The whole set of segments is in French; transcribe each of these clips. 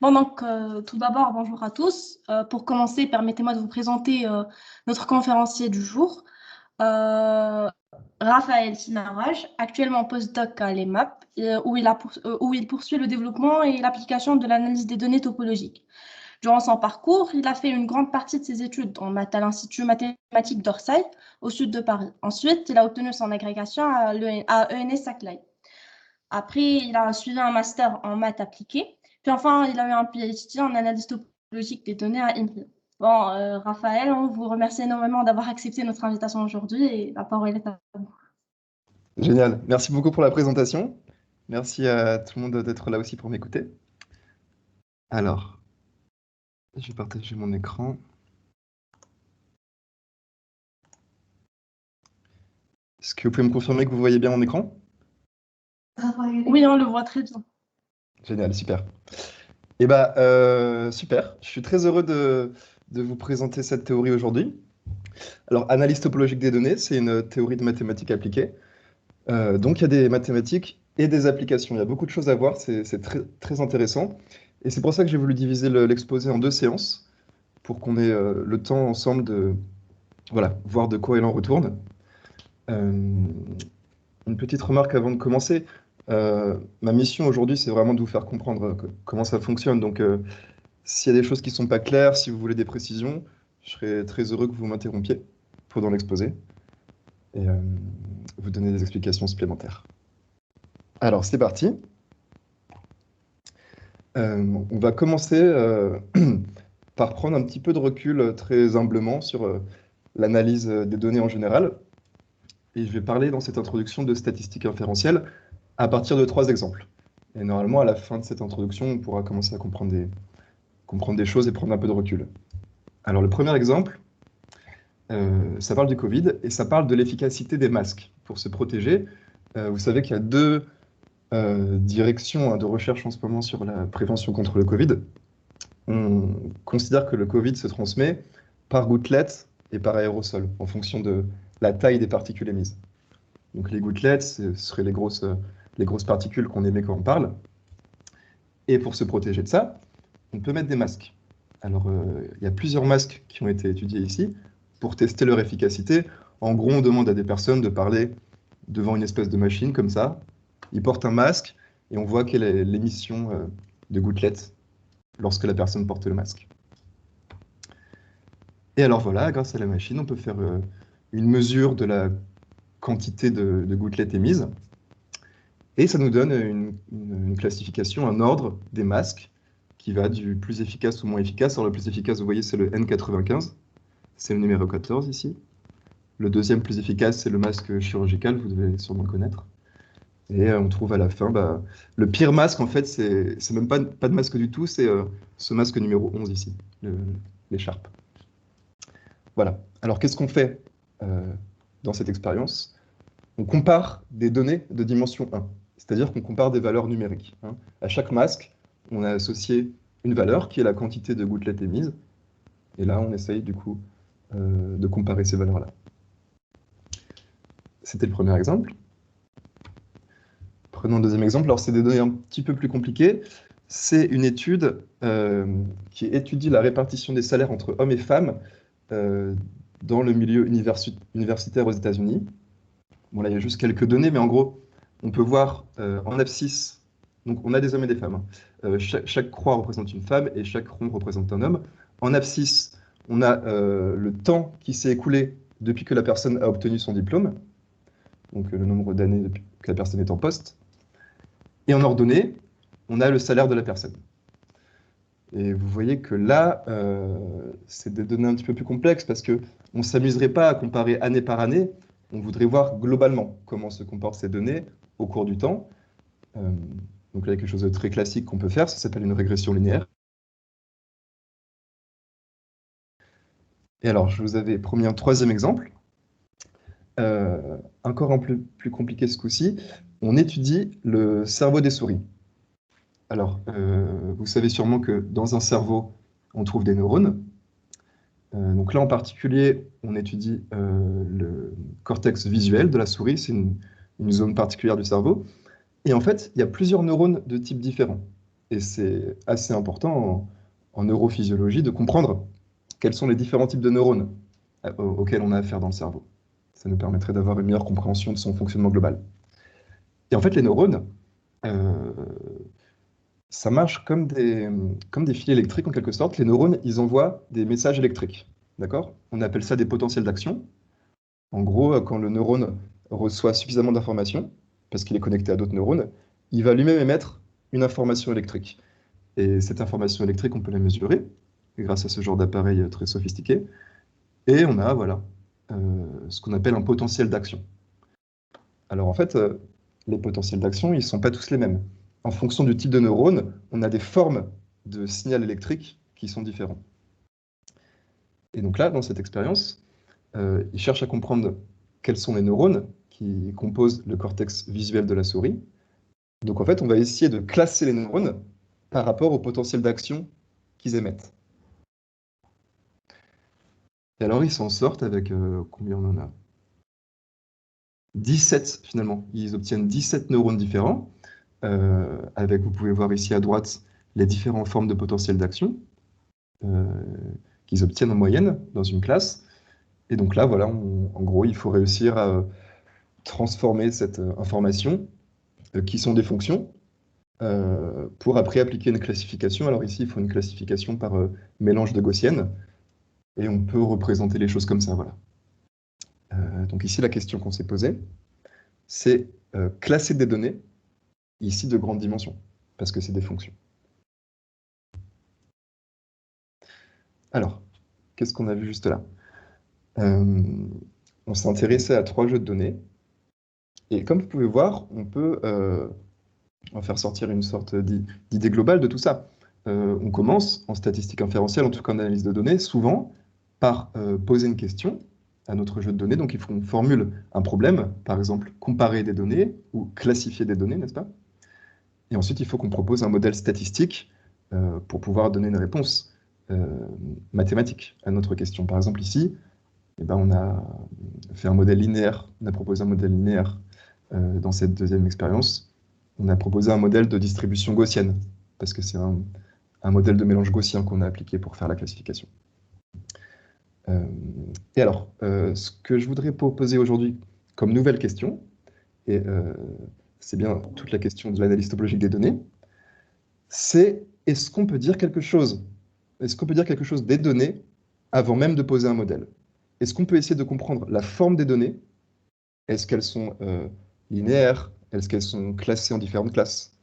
Bon, donc, tout d'abord, bonjour à tous. Pour commencer, permettez-moi de vous présenter notre conférencier du jour, euh, Raphaël Sinaraj, actuellement postdoc à l'EMAP, où il poursuit le développement et l'application de l'analyse des données topologiques. Durant son parcours, il a fait une grande partie de ses études en maths à l'Institut mathématique d'Orsay, au sud de Paris. Ensuite, il a obtenu son agrégation à ENS-Saclay. Après, il a suivi un master en maths appliquées. Puis enfin, il a eu un PhD en analyse topologique des données à INRI. Bon, Raphaël, on vous remercie énormément d'avoir accepté notre invitation aujourd'hui et la parole est à vous. Génial. Merci beaucoup pour la présentation. Merci à tout le monde d'être là aussi pour m'écouter. Alors, je vais partager mon écran. Est-ce que vous pouvez me confirmer que vous voyez bien mon écran? Oui, on le voit très bien. Génial, super. Super. Je suis très heureux de vous présenter cette théorie aujourd'hui. Alors, analyse topologique des données, c'est une théorie de mathématiques appliquées. Donc, il y a des mathématiques et des applications. Il y a beaucoup de choses à voir, c'est très, très intéressant. Et c'est pour ça que j'ai voulu diviser l'exposé en deux séances, pour qu'on ait le temps ensemble de voir de quoi il en retourne. Une petite remarque avant de commencer. Ma mission aujourd'hui, c'est vraiment de vous faire comprendre comment ça fonctionne. Donc, s'il y a des choses qui ne sont pas claires, si vous voulez des précisions, je serais très heureux que vous m'interrompiez pendant l'exposé et vous donner des explications supplémentaires. Alors, c'est parti. On va commencer par prendre un petit peu de recul très humblement sur l'analyse des données en général. Et je vais parler dans cette introduction de statistiques inférentielles à partir de 3 exemples. Et normalement, à la fin de cette introduction, on pourra commencer à comprendre des choses et prendre un peu de recul. Alors, le premier exemple, ça parle du Covid et ça parle de l'efficacité des masques pour se protéger. Vous savez qu'il y a deux directions de recherche en ce moment sur la prévention contre le Covid. On considère que le Covid se transmet par gouttelettes et par aérosol, en fonction de la taille des particules émises. Donc les gouttelettes, ce seraient les grosses particules qu'on émet quand on parle. Et pour se protéger de ça, on peut mettre des masques. Alors, il y a plusieurs masques qui ont été étudiés ici pour tester leur efficacité. En gros, on demande à des personnes de parler devant une espèce de machine comme ça. Ils portent un masque et on voit quelle est l'émission de gouttelettes lorsque la personne porte le masque. Et alors voilà, grâce à la machine, on peut faire une mesure de la quantité de gouttelettes émises. Et ça nous donne une classification, un ordre des masques qui va du plus efficace au moins efficace. Alors le plus efficace, vous voyez, c'est le N95. C'est le numéro 14 ici. Le deuxième plus efficace, c'est le masque chirurgical, vous devez sûrement le connaître. Et on trouve à la fin, le pire masque, en fait, c'est même pas de masque du tout, c'est ce masque numéro 11 ici, l'écharpe. Voilà. Alors, qu'est-ce qu'on fait dans cette expérience? On compare des données de dimension 1, c'est-à-dire qu'on compare des valeurs numériques. À chaque masque, on a associé une valeur qui est la quantité de gouttelettes émises. Et là, on essaye du coup de comparer ces valeurs-là. C'était le premier exemple. Prenons le deuxième exemple. Alors, c'est des données un petit peu plus compliquées. C'est une étude qui étudie la répartition des salaires entre hommes et femmes dans le milieu universitaire aux États-Unis. Bon, là, il y a juste quelques données, mais en gros, on peut voir en abscisse, donc on a des hommes et des femmes. Chaque croix représente une femme et chaque rond représente un homme. En abscisse, on a le temps qui s'est écoulé depuis que la personne a obtenu son diplôme, donc le nombre d'années depuis que la personne est en poste. Et en ordonnée, on a le salaire de la personne. Et vous voyez que là, c'est des données un petit peu plus complexes parce qu'on ne s'amuserait pas à comparer année par année. On voudrait voir globalement comment se comportent ces données au cours du temps. Donc là, il y a quelque chose de très classique qu'on peut faire, ça s'appelle une régression linéaire. Et alors, je vous avais promis un troisième exemple. Encore un peu plus compliqué ce coup-ci. On étudie le cerveau des souris. Alors, vous savez sûrement que dans un cerveau, on trouve des neurones. Donc là, en particulier, on étudie le cortex visuel de la souris. C'est une zone particulière du cerveau. Et en fait, il y a plusieurs neurones de types différents. Et c'est assez important en neurophysiologie de comprendre quels sont les différents types de neurones auxquels on a affaire dans le cerveau. Ça nous permettrait d'avoir une meilleure compréhension de son fonctionnement global. Et en fait, les neurones, euh, ça marche comme des fils électriques en quelque sorte. Les neurones, ils envoient des messages électriques. D'accord? On appelle ça des potentiels d'action. En gros, quand le neurone reçoit suffisamment d'informations, parce qu'il est connecté à d'autres neurones, il va lui-même émettre une information électrique. Et cette information électrique, on peut la mesurer grâce à ce genre d'appareil très sophistiqué. Et on a voilà, ce qu'on appelle un potentiel d'action. Alors en fait, les potentiels d'action, ils ne sont pas tous les mêmes. En fonction du type de neurone, on a des formes de signal électrique qui sont différents. Et donc là, dans cette expérience, ils cherchent à comprendre quels sont les neurones qui composent le cortex visuel de la souris. Donc en fait, on va essayer de classer les neurones par rapport au potentiel d'action qu'ils émettent. Et alors, ils s'en sortent avec combien on en a? 17 finalement. Ils obtiennent 17 neurones différents, avec, vous pouvez voir ici à droite, les différentes formes de potentiel d'action qu'ils obtiennent en moyenne dans une classe. Et donc là, voilà, en gros, il faut réussir à transformer cette information, qui sont des fonctions, pour après appliquer une classification. Alors ici, il faut une classification par mélange de gaussienne, et on peut représenter les choses comme ça, voilà. Donc ici, la question qu'on s'est posée, c'est classer des données, ici de grande dimension, parce que c'est des fonctions. Alors, qu'est-ce qu'on a vu juste là? On s'est intéressé à 3 jeux de données, et comme vous pouvez voir, on peut en faire sortir une sorte d'idée globale de tout ça. On commence en statistique inférentielle, en tout cas en analyse de données, souvent par poser une question à notre jeu de données. Donc il faut qu'on formule un problème, par exemple comparer des données ou classifier des données, n'est-ce pas? Et ensuite, il faut qu'on propose un modèle statistique pour pouvoir donner une réponse mathématique à notre question. Par exemple, ici, eh ben, on a fait un modèle linéaire, on a proposé un modèle linéaire dans cette deuxième expérience. On a proposé un modèle de distribution gaussienne, parce que c'est un modèle de mélange gaussien qu'on a appliqué pour faire la classification. Et alors, ce que je voudrais poser aujourd'hui comme nouvelle question, et c'est bien toute la question de l'analyse topologique des données, c'est est-ce qu'on peut dire quelque chose? Est-ce qu'on peut dire quelque chose des données avant même de poser un modèle? Est-ce qu'on peut essayer de comprendre la forme des données? Est-ce qu'elles sont linéaires? Est-ce qu'elles sont classées en différentes classes?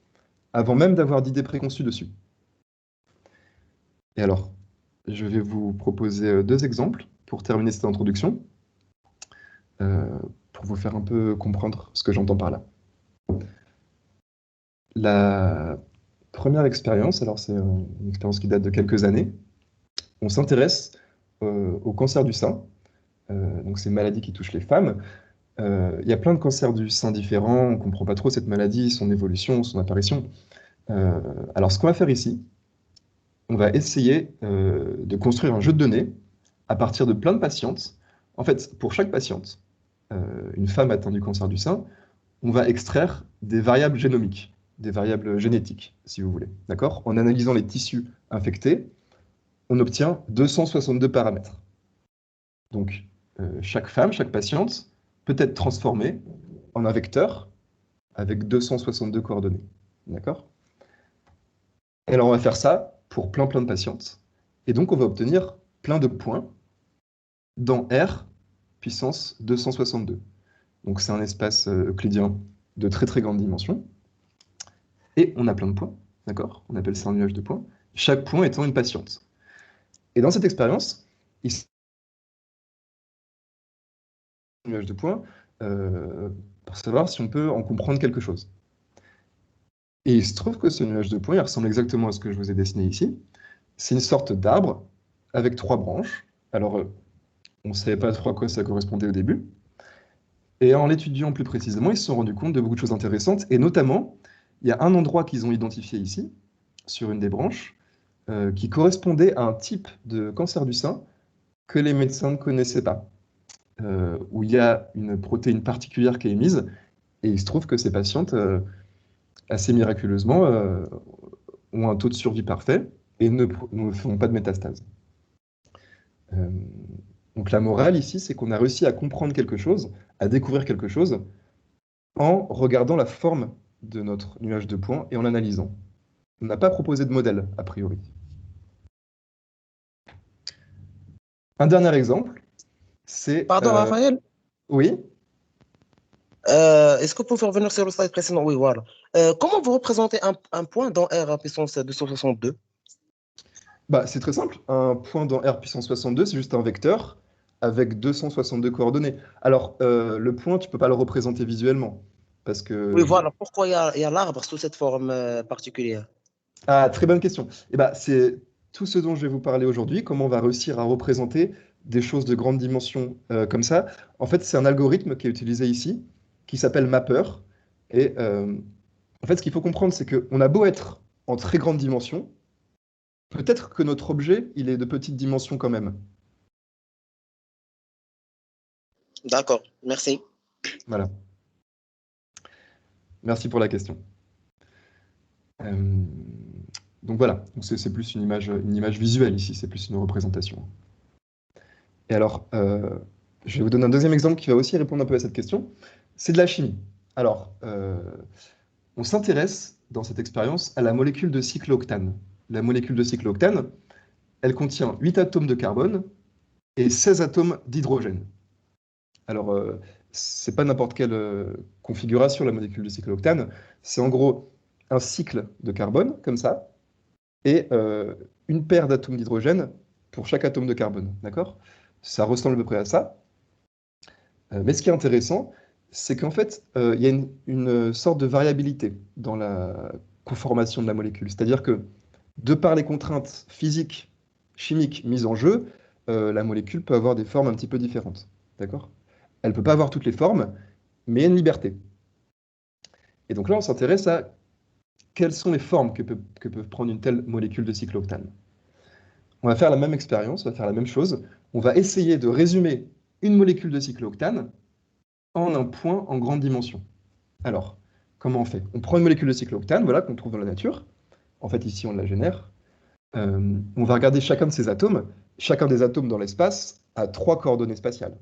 Avant même d'avoir d'idées préconçues dessus. Et alors, je vais vous proposer 2 exemples pour terminer cette introduction, pour vous faire un peu comprendre ce que j'entends par là. La première expérience, alors c'est une expérience qui date de quelques années. On s'intéresse au cancer du sein. Donc c'est une maladie qui touche les femmes. Il y a plein de cancers du sein différents, on ne comprend pas trop cette maladie, son évolution, son apparition. Alors ce qu'on va faire ici, on va essayer de construire un jeu de données à partir de plein de patientes. En fait, pour chaque patiente, une femme atteinte du cancer du sein, on va extraire des variables génomiques, des variables génétiques, si vous voulez. D'accord? En analysant les tissus infectés, on obtient 262 paramètres. Donc, chaque femme, chaque patiente peut être transformée en un vecteur avec 262 coordonnées. D'accord? Et alors, on va faire ça pour plein de patientes. Et donc, on va obtenir plein de points dans R puissance 262. Donc, c'est un espace euclidien de très grande dimension. Et on a plein de points, d'accord? On appelle ça un nuage de points. Chaque point étant une patiente. Et dans cette expérience, il s'agit d'un nuage de points pour savoir si on peut en comprendre quelque chose. Et il se trouve que ce nuage de points, il ressemble exactement à ce que je vous ai dessiné ici. C'est une sorte d'arbre avec 3 branches. Alors, on ne savait pas trop à quoi ça correspondait au début. Et en l'étudiant plus précisément, ils se sont rendus compte de beaucoup de choses intéressantes. Et notamment, il y a un endroit qu'ils ont identifié ici, sur une des branches, qui correspondait à un type de cancer du sein que les médecins ne connaissaient pas, où il y a une protéine particulière qui est émise. Et il se trouve que ces patientes, assez miraculeusement, ont un taux de survie parfait et ne font pas de métastase. Donc la morale ici, c'est qu'on a réussi à comprendre quelque chose, à découvrir quelque chose, en regardant la forme de notre nuage de points et en l'analysant. On n'a pas proposé de modèle, a priori. Un dernier exemple, c'est... Pardon, Raphaël, Oui, est-ce que vous pouvez revenir sur le slide précédent? Oui, voilà. Comment vous représentez un point dans R à puissance 262? bah, c'est très simple. Un point dans R puissance 62, c'est juste un vecteur avec 262 coordonnées. Alors, le point, tu peux pas le représenter visuellement, parce Oui, que... voilà. Pourquoi il y a l'arbre sous cette forme particulière? Ah, très bonne question. Et bah, c'est tout ce dont je vais vous parler aujourd'hui, comment on va réussir à représenter des choses de grande dimension comme ça. En fait, c'est un algorithme qui est utilisé ici, qui s'appelle Mapper. Et en fait, ce qu'il faut comprendre, c'est qu'on a beau être en très grande dimension, peut-être que notre objet, il est de petite dimension quand même. D'accord, merci. Voilà. Merci pour la question. Euh, donc voilà, c'est plus une image visuelle ici, c'est plus une représentation. Et alors, je vais vous donner un deuxième exemple qui va aussi répondre un peu à cette question. C'est de la chimie. Alors, on s'intéresse dans cette expérience à la molécule de cyclooctane. La molécule de cyclooctane, elle contient 8 atomes de carbone et 16 atomes d'hydrogène. Alors, c'est pas n'importe quelle configuration, la molécule de cyclooctane. C'est en gros un cycle de carbone, comme ça, et une paire d'atomes d'hydrogène pour chaque atome de carbone. D'accord? Ça ressemble à peu près à ça. Mais ce qui est intéressant, c'est qu'en fait, il y a une sorte de variabilité dans la conformation de la molécule. C'est-à-dire que, de par les contraintes physiques, chimiques mises en jeu, la molécule peut avoir des formes un petit peu différentes. D'accord? Elle ne peut pas avoir toutes les formes, mais il y a une liberté. Et donc là, on s'intéresse à quelles sont les formes que peut prendre une telle molécule de cyclooctane. On va faire la même expérience, on va faire la même chose. On va essayer de résumer une molécule de cyclooctane en un point en grande dimension. Alors, comment on fait? On prend une molécule de cyclooctane, voilà, qu'on trouve dans la nature. En fait, ici, on la génère. On va regarder chacun de ces atomes. Chacun des atomes dans l'espace a 3 coordonnées spatiales.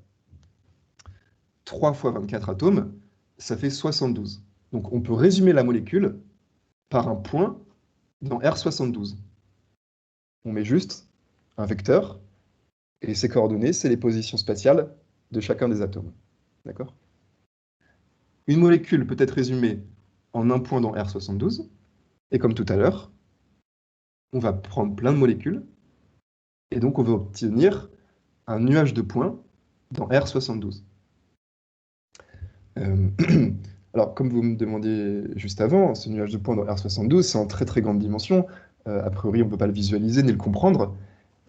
3 fois 24 atomes, ça fait 72. Donc, on peut résumer la molécule par un point dans R72. On met juste un vecteur, et ces coordonnées, c'est les positions spatiales de chacun des atomes. D'accord? Une molécule peut être résumée en un point dans R72, et comme tout à l'heure, on va prendre plein de molécules, et donc on va obtenir un nuage de points dans R72. Euh, alors, comme vous me demandiez juste avant, ce nuage de points dans R72, c'est en très très grande dimension. A priori, on ne peut pas le visualiser ni le comprendre.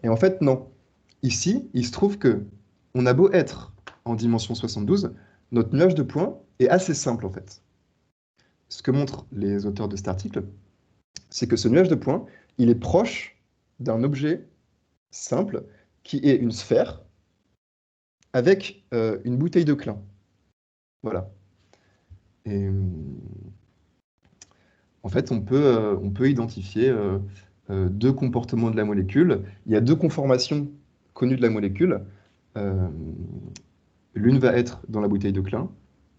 Et en fait, non. Ici, il se trouve que on a beau être en dimension 72, notre nuage de points est assez simple en fait. Ce que montrent les auteurs de cet article, c'est que ce nuage de points, il est proche d'un objet simple qui est une sphère avec une bouteille de Klein. Voilà. Et en fait, on peut identifier deux comportements de la molécule. Il y a deux conformations connues de la molécule. Euh, L'une va être dans la bouteille de Klein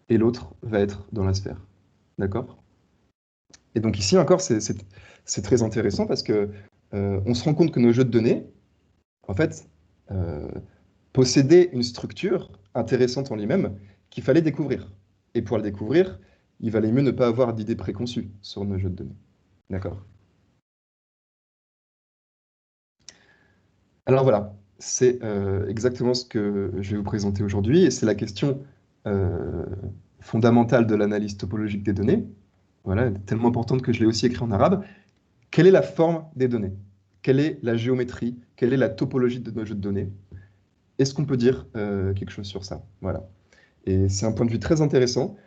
et l'autre va être dans la sphère. D'accord? Et donc ici encore, c'est très intéressant parce que on se rend compte que nos jeux de données, en fait, euh, possédaient une structure intéressante en lui-même qu'il fallait découvrir. Et pour le découvrir, il valait mieux ne pas avoir d'idées préconçues sur nos jeux de données. D'accord? Alors voilà, c'est exactement ce que je vais vous présenter aujourd'hui, et c'est la question euh, fondamentale de l'analyse topologique des données. Voilà, elle est tellement importante que je l'ai aussi écrit en arabe. Quelle est la forme des données? Quelle est la géométrie? Quelle est la topologie de nos jeux de données? Est-ce qu'on peut dire quelque chose sur ça? Voilà. Et c'est un point de vue très intéressant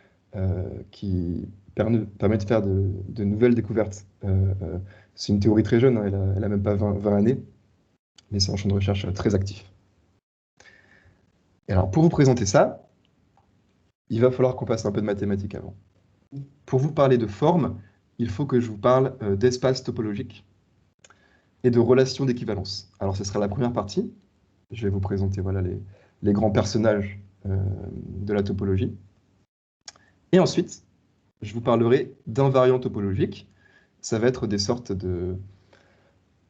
qui permet de faire de nouvelles découvertes. C'est une théorie très jeune, hein, elle a même pas 20 années, mais c'est un champ de recherche très actif. Et alors, pour vous présenter ça, il va falloir qu'on fasse un peu de mathématiques avant. Pour vous parler de forme, il faut que je vous parle d'espace topologique et de relations d'équivalence. Alors, ce sera la première partie. Je vais vous présenter voilà, les grands personnages de la topologie. Et ensuite, je vous parlerai d'invariants topologiques. Ça va être des sortes de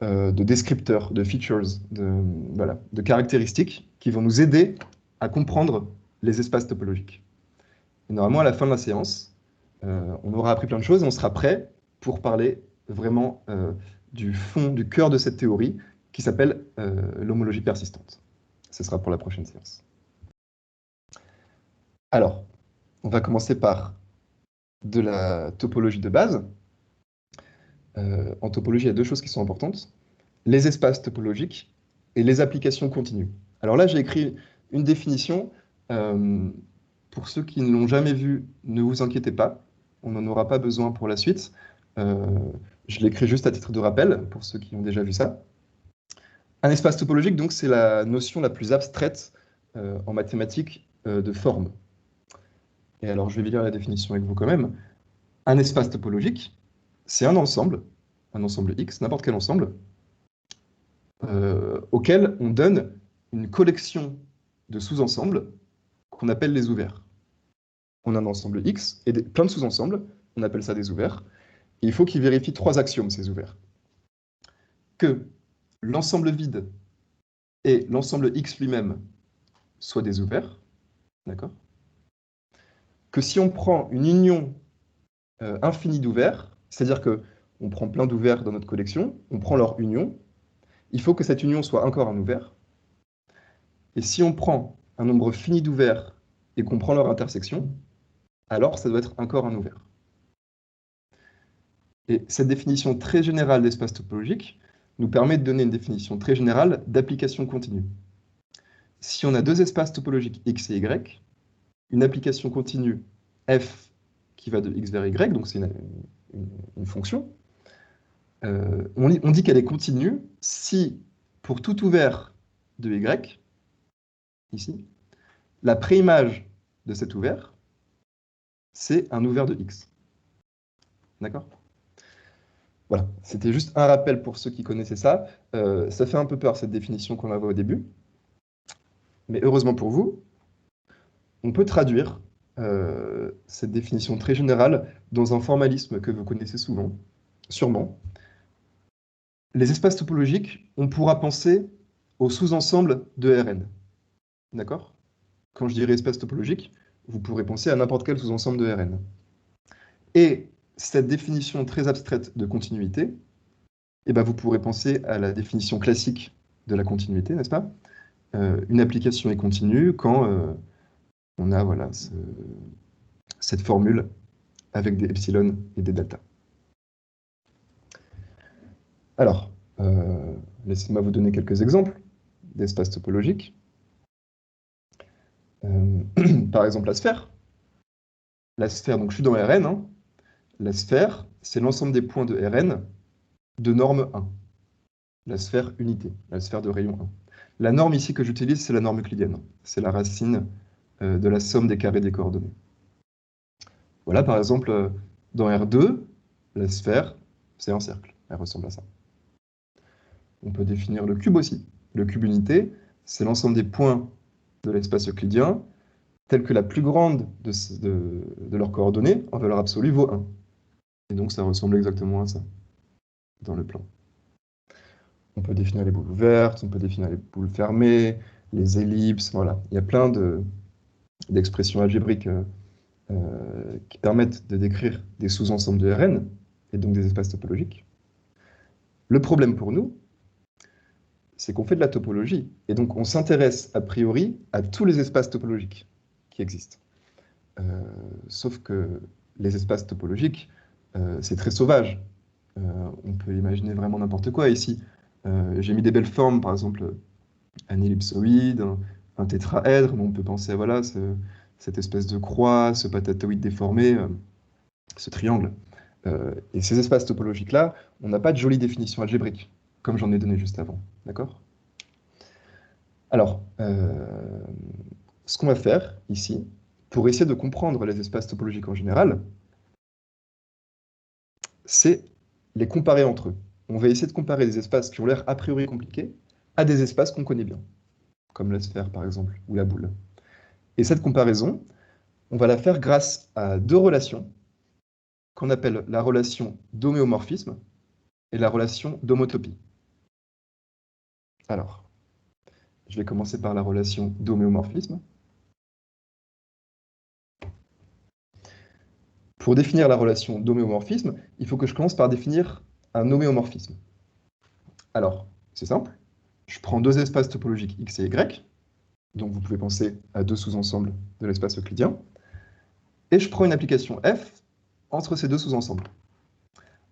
descripteurs, de features, voilà, de caractéristiques qui vont nous aider à comprendre les espaces topologiques. Et normalement, à la fin de la séance, on aura appris plein de choses et on sera prêt pour parler vraiment du fond, du cœur de cette théorie qui s'appelle l'homologie persistante. Ce sera pour la prochaine séance. Alors, on va commencer par de la topologie de base. En topologie, il y a deux choses qui sont importantes. Les espaces topologiques et les applications continues. Alors là, j'ai écrit une définition. Pour ceux qui ne l'ont jamais vue, ne vous inquiétez pas. On n'en aura pas besoin pour la suite. Je l'écris juste à titre de rappel, pour ceux qui ont déjà vu ça. Un espace topologique, donc, c'est la notion la plus abstraite en mathématiques de forme. Et alors, je vais lire la définition avec vous quand même. Un espace topologique, c'est un ensemble X, n'importe quel ensemble, auquel on donne une collection de sous-ensembles qu'on appelle les ouverts. On a un ensemble X et plein de sous-ensembles, on appelle ça des ouverts. Et il faut qu'ils vérifient trois axiomes, ces ouverts. Que l'ensemble vide et l'ensemble X lui-même soient des ouverts, d'accord? Que si on prend une union infinie d'ouverts, c'est-à-dire qu'on prend plein d'ouverts dans notre collection, on prend leur union, il faut que cette union soit encore un ouvert. Et si on prend un nombre fini d'ouverts et qu'on prend leur intersection, alors ça doit être encore un ouvert. Et cette définition très générale d'espace topologique nous permet de donner une définition très générale d'application continue. Si on a deux espaces topologiques X et Y, une application continue F qui va de X vers Y, donc c'est une fonction, on dit qu'elle est continue si, pour tout ouvert de Y, ici, la préimage de cet ouvert, c'est un ouvert de X. D'accord? Voilà, c'était juste un rappel pour ceux qui connaissaient ça. Ça fait un peu peur, cette définition qu'on avait au début. Mais heureusement pour vous, on peut traduire cette définition très générale dans un formalisme que vous connaissez sûrement. Les espaces topologiques, on pourra penser au sous-ensemble de Rn. D'accord? Quand je dirais espace topologique, vous pourrez penser à n'importe quel sous-ensemble de Rn. Et cette définition très abstraite de continuité, eh ben, vous pourrez penser à la définition classique de la continuité, n'est-ce pas? Une application est continue quand on a voilà, cette formule avec des epsilon et des delta. Alors, laissez-moi vous donner quelques exemples d'espaces topologiques. Par exemple, la sphère. La sphère, donc je suis dans Rn. Hein. La sphère, c'est l'ensemble des points de Rn de norme 1. La sphère unité, la sphère de rayon 1. La norme ici que j'utilise, c'est la norme euclidienne. C'est la racine de la somme des carrés des coordonnées. Voilà, par exemple, dans R2, la sphère, c'est un cercle. Elle ressemble à ça. On peut définir le cube aussi. Le cube unité, c'est l'ensemble des points de l'espace euclidien, tels que la plus grande de leurs coordonnées, en valeur absolue, vaut 1. Et donc, ça ressemble exactement à ça, dans le plan. On peut définir les boules ouvertes, on peut définir les boules fermées, les ellipses, voilà. Il y a plein d'expressions algébriques qui permettent de décrire des sous-ensembles de Rn, et donc des espaces topologiques. Le problème pour nous, c'est qu'on fait de la topologie, et donc on s'intéresse a priori à tous les espaces topologiques qui existent. Sauf que les espaces topologiques, c'est très sauvage. On peut imaginer vraiment n'importe quoi ici. J'ai mis des belles formes, par exemple un ellipsoïde, un tétraèdre, mais on peut penser à voilà, cette espèce de croix, ce patatoïde déformé, ce triangle. Et ces espaces topologiques-là, on n'a pas de jolie définition algébrique, comme j'en ai donné juste avant. D'accord? Alors, ce qu'on va faire ici, pour essayer de comprendre les espaces topologiques en général, c'est les comparer entre eux. On va essayer de comparer des espaces qui ont l'air a priori compliqués à des espaces qu'on connaît bien, comme la sphère par exemple, ou la boule. Et cette comparaison, on va la faire grâce à deux relations qu'on appelle la relation d'homéomorphisme et la relation d'homotopie. Alors, je vais commencer par la relation d'homéomorphisme. Pour définir la relation d'homéomorphisme, il faut que je commence par définir un homéomorphisme. Alors, c'est simple. Je prends deux espaces topologiques X et Y, donc vous pouvez penser à deux sous-ensembles de l'espace euclidien, et je prends une application F entre ces deux sous-ensembles.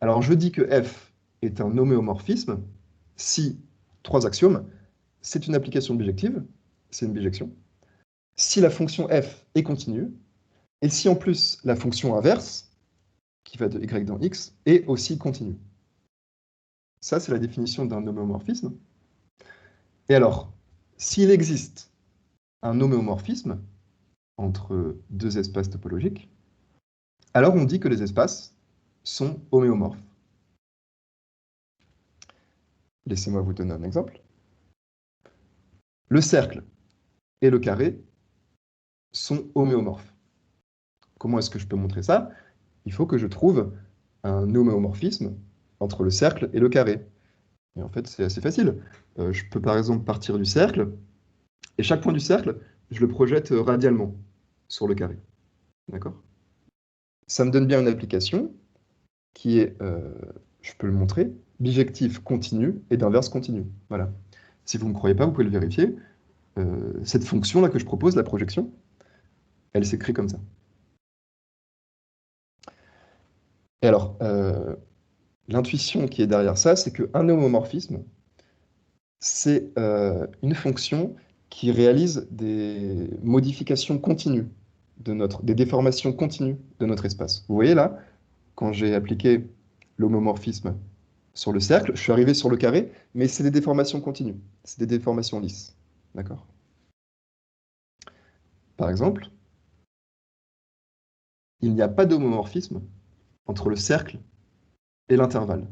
Alors, je dis que F est un homéomorphisme si, trois axiomes, c'est une application bijective, c'est une bijection, si la fonction F est continue, et si en plus la fonction inverse, qui va de Y dans X, est aussi continue. Ça, c'est la définition d'un homéomorphisme. Et alors, s'il existe un homéomorphisme entre deux espaces topologiques, alors on dit que les espaces sont homéomorphes. Laissez-moi vous donner un exemple. Le cercle et le carré sont homéomorphes. Comment est-ce que je peux montrer ça? Il faut que je trouve un homéomorphisme entre le cercle et le carré. Et en fait, c'est assez facile. Je peux par exemple partir du cercle, et chaque point du cercle, je le projette radialement sur le carré. D'accord? Ça me donne bien une application qui est, je peux le montrer, bijectif continu et d'inverse continu. Voilà. Si vous ne me croyez pas, vous pouvez le vérifier. Cette fonction-là que je propose, la projection, elle s'écrit comme ça. Et alors, l'intuition qui est derrière ça, c'est qu'un homomorphisme, c'est une fonction qui réalise des modifications continues des déformations continues de notre espace. Vous voyez là, quand j'ai appliqué l'homomorphisme sur le cercle, je suis arrivé sur le carré, mais c'est des déformations continues, c'est des déformations lisses. D'accord? Par exemple, il n'y a pas d'homomorphisme entre le cercle et l'intervalle.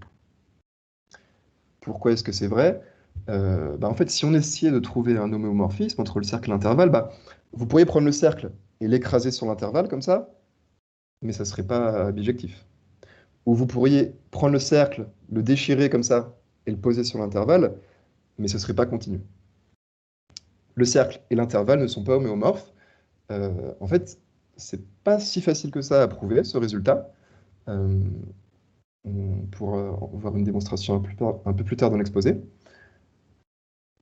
Pourquoi est-ce que c'est vrai? En fait, si on essayait de trouver un homomorphisme entre le cercle et l'intervalle, vous pourriez prendre le cercle et l'écraser sur l'intervalle comme ça, mais ça ne serait pas bijectif. Ou vous pourriez prendre le cercle, le déchirer comme ça et le poser sur l'intervalle, mais ce ne serait pas continu. Le cercle et l'intervalle ne sont pas homéomorphes. En fait, c'est pas si facile que ça à prouver, ce résultat. On pourra voir une démonstration un peu plus tard dans l'exposé.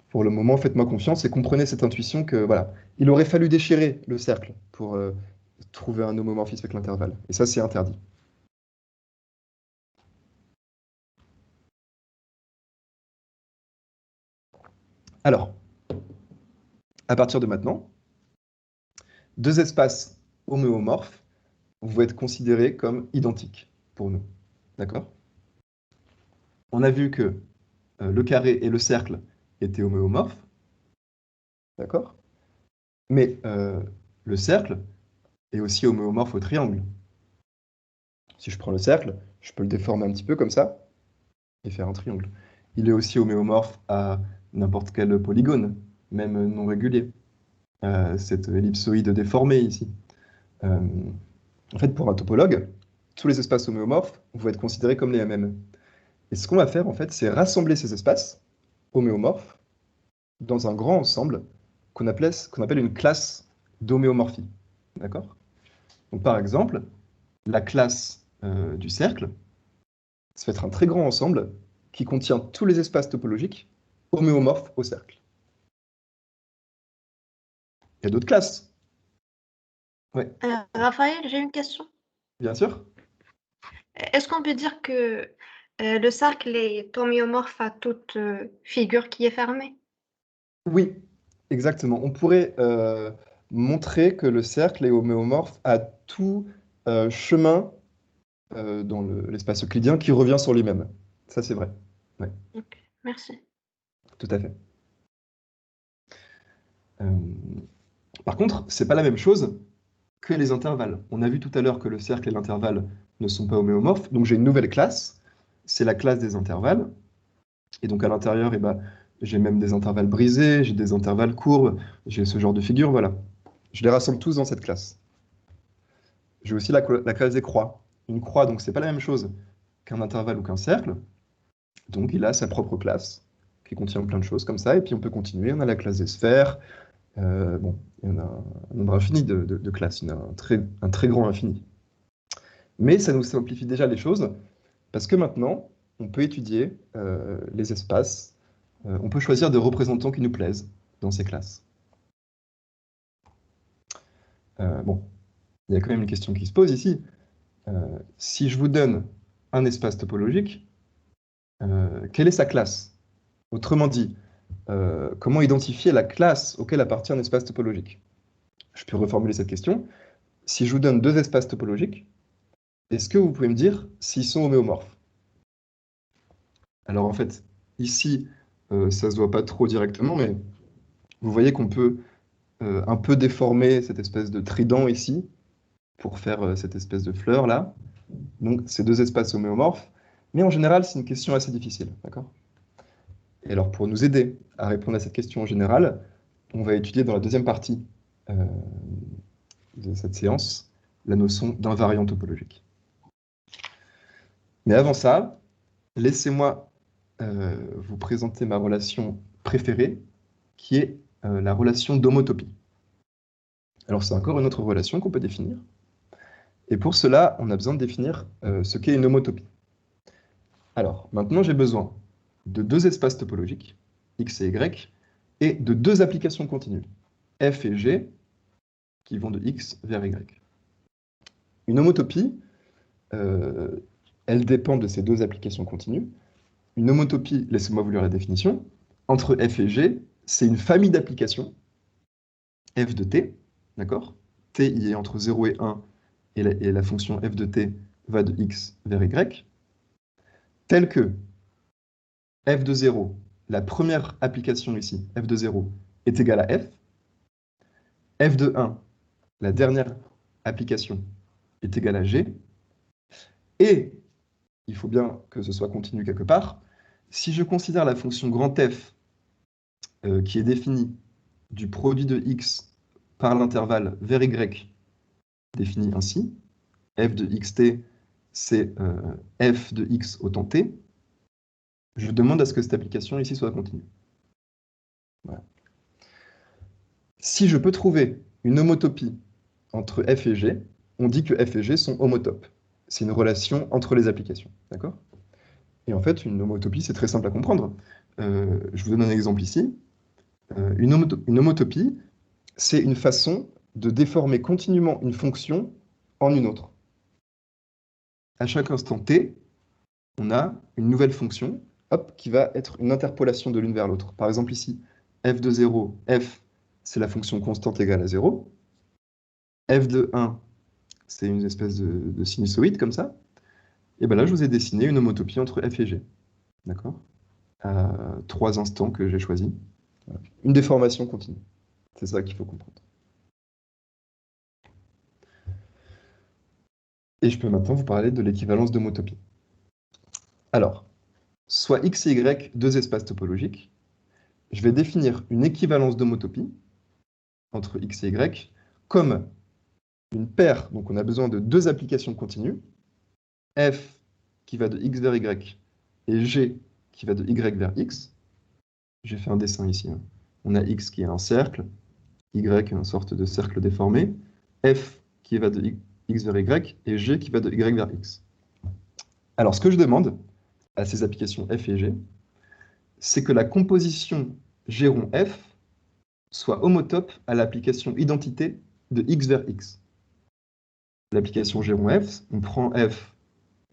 Pour le moment, faites-moi confiance et comprenez cette intuition que, voilà, il aurait fallu déchirer le cercle pour trouver un homomorphisme avec l'intervalle. Et ça, c'est interdit. Alors, à partir de maintenant, deux espaces homéomorphes vont être considérés comme identiques pour nous. D'accord? On a vu que le carré et le cercle étaient homéomorphes. D'accord? Mais le cercle est aussi homéomorphe au triangle. Si je prends le cercle, je peux le déformer un petit peu comme ça et faire un triangle. Il est aussi homéomorphe à n'importe quel polygone, même non régulier. Cette ellipsoïde déformée ici. En fait, pour un topologue, tous les espaces homéomorphes vont être considérés comme les MM. Et ce qu'on va faire, en fait, c'est rassembler ces espaces homéomorphes dans un grand ensemble qu'on appelle une classe d'homéomorphie. D'accord? Donc, par exemple, la classe du cercle, ça va être un très grand ensemble qui contient tous les espaces topologiques homéomorphes au cercle. Il y a d'autres classes. Ouais, Raphaël, j'ai une question. bien sûr. Est-ce qu'on peut dire que le cercle est homéomorphe à toute figure qui est fermée? Oui, exactement. On pourrait montrer que le cercle est homéomorphe à tout chemin dans l'espace euclidien qui revient sur lui-même. Ça, c'est vrai. Ouais, Ok, merci. tout à fait. Par contre, c'est pas la même chose que les intervalles. On a vu tout à l'heure que le cercle et l'intervalle ne sont pas homéomorphes. Donc j'ai une nouvelle classe, c'est la classe des intervalles. Et donc à l'intérieur, eh ben, j'ai même des intervalles brisés, j'ai des intervalles courbes, j'ai ce genre de figure, voilà. Je les rassemble tous dans cette classe. J'ai aussi la classe des croix. Une croix, donc c'est pas la même chose qu'un intervalle ou qu'un cercle. Donc il a sa propre classe qui contient plein de choses comme ça. Et puis on peut continuer. On a la classe des sphères. Bon, il y en a un nombre infini de classes. Il y en a un très grand infini. Mais ça nous simplifie déjà les choses parce que maintenant, on peut étudier les espaces. On peut choisir des représentants qui nous plaisent dans ces classes. Bon, il y a quand même une question qui se pose ici. Si je vous donne un espace topologique, quelle est sa classe? Autrement dit, comment identifier la classe auquel appartient un espace topologique? Je peux reformuler cette question. Si je vous donne deux espaces topologiques, est-ce que vous pouvez me dire s'ils sont homéomorphes? Alors en fait, ici, ça ne se voit pas trop directement, mais vous voyez qu'on peut un peu déformer cette espèce de trident ici pour faire cette espèce de fleur là. Donc c'est deux espaces homéomorphes, mais en général, c'est une question assez difficile, d'accord? Et alors pour nous aider à répondre à cette question en général, on va étudier dans la deuxième partie de cette séance la notion d'invariant topologique. Mais avant ça, laissez-moi vous présenter ma relation préférée, qui est la relation d'homotopie. Alors c'est encore une autre relation qu'on peut définir. Et pour cela, on a besoin de définir ce qu'est une homotopie. Alors, maintenant j'ai besoin de deux espaces topologiques, X et Y, et de deux applications continues, F et G, qui vont de X vers Y. Une homotopie, elle dépend de ces deux applications continues. Une homotopie, laissez-moi vous lire la définition, entre F et G, c'est une famille d'applications, F de T, d'accord? T y est entre 0 et 1, et la fonction F de T va de X vers Y, telle que F de 0, la première application ici, F de 0, est égale à F, F de 1, la dernière application, est égale à G, et il faut bien que ce soit continu quelque part. Si je considère la fonction grand F qui est définie du produit de X par l'intervalle vers Y, défini ainsi, F de xt, c'est F de X autant T, je demande à ce que cette application ici soit continue. Voilà. Si je peux trouver une homotopie entre F et G, on dit que F et G sont homotopes. C'est une relation entre les applications, d'accord? Et en fait, une homotopie, c'est très simple à comprendre. Je vous donne un exemple ici. Une homotopie, c'est une façon de déformer continuellement une fonction en une autre. À chaque instant t, on a une nouvelle fonction qui va être une interpolation de l'une vers l'autre. Par exemple ici, f de 0, f, c'est la fonction constante égale à 0. F de 1, c'est une espèce de sinusoïde comme ça. Et bien là, je vous ai dessiné une homotopie entre f et g. D'accord? À 3 instants que j'ai choisis. Voilà. Une déformation continue. C'est ça qu'il faut comprendre. Et je peux maintenant vous parler de l'équivalence d'homotopie. Alors, soit x et y, deux espaces topologiques, je vais définir une équivalence d'homotopie entre x et y comme une paire, donc on a besoin de deux applications continues, f qui va de x vers y et g qui va de y vers x. J'ai fait un dessin ici. Hein. On a x qui est un cercle, y une sorte de cercle déformé, f qui va de x vers y et g qui va de y vers x. Alors ce que je demande à ces applications f et g, c'est que la composition g rond f soit homotope à l'application identité de x vers x. L'application g rond f, on prend f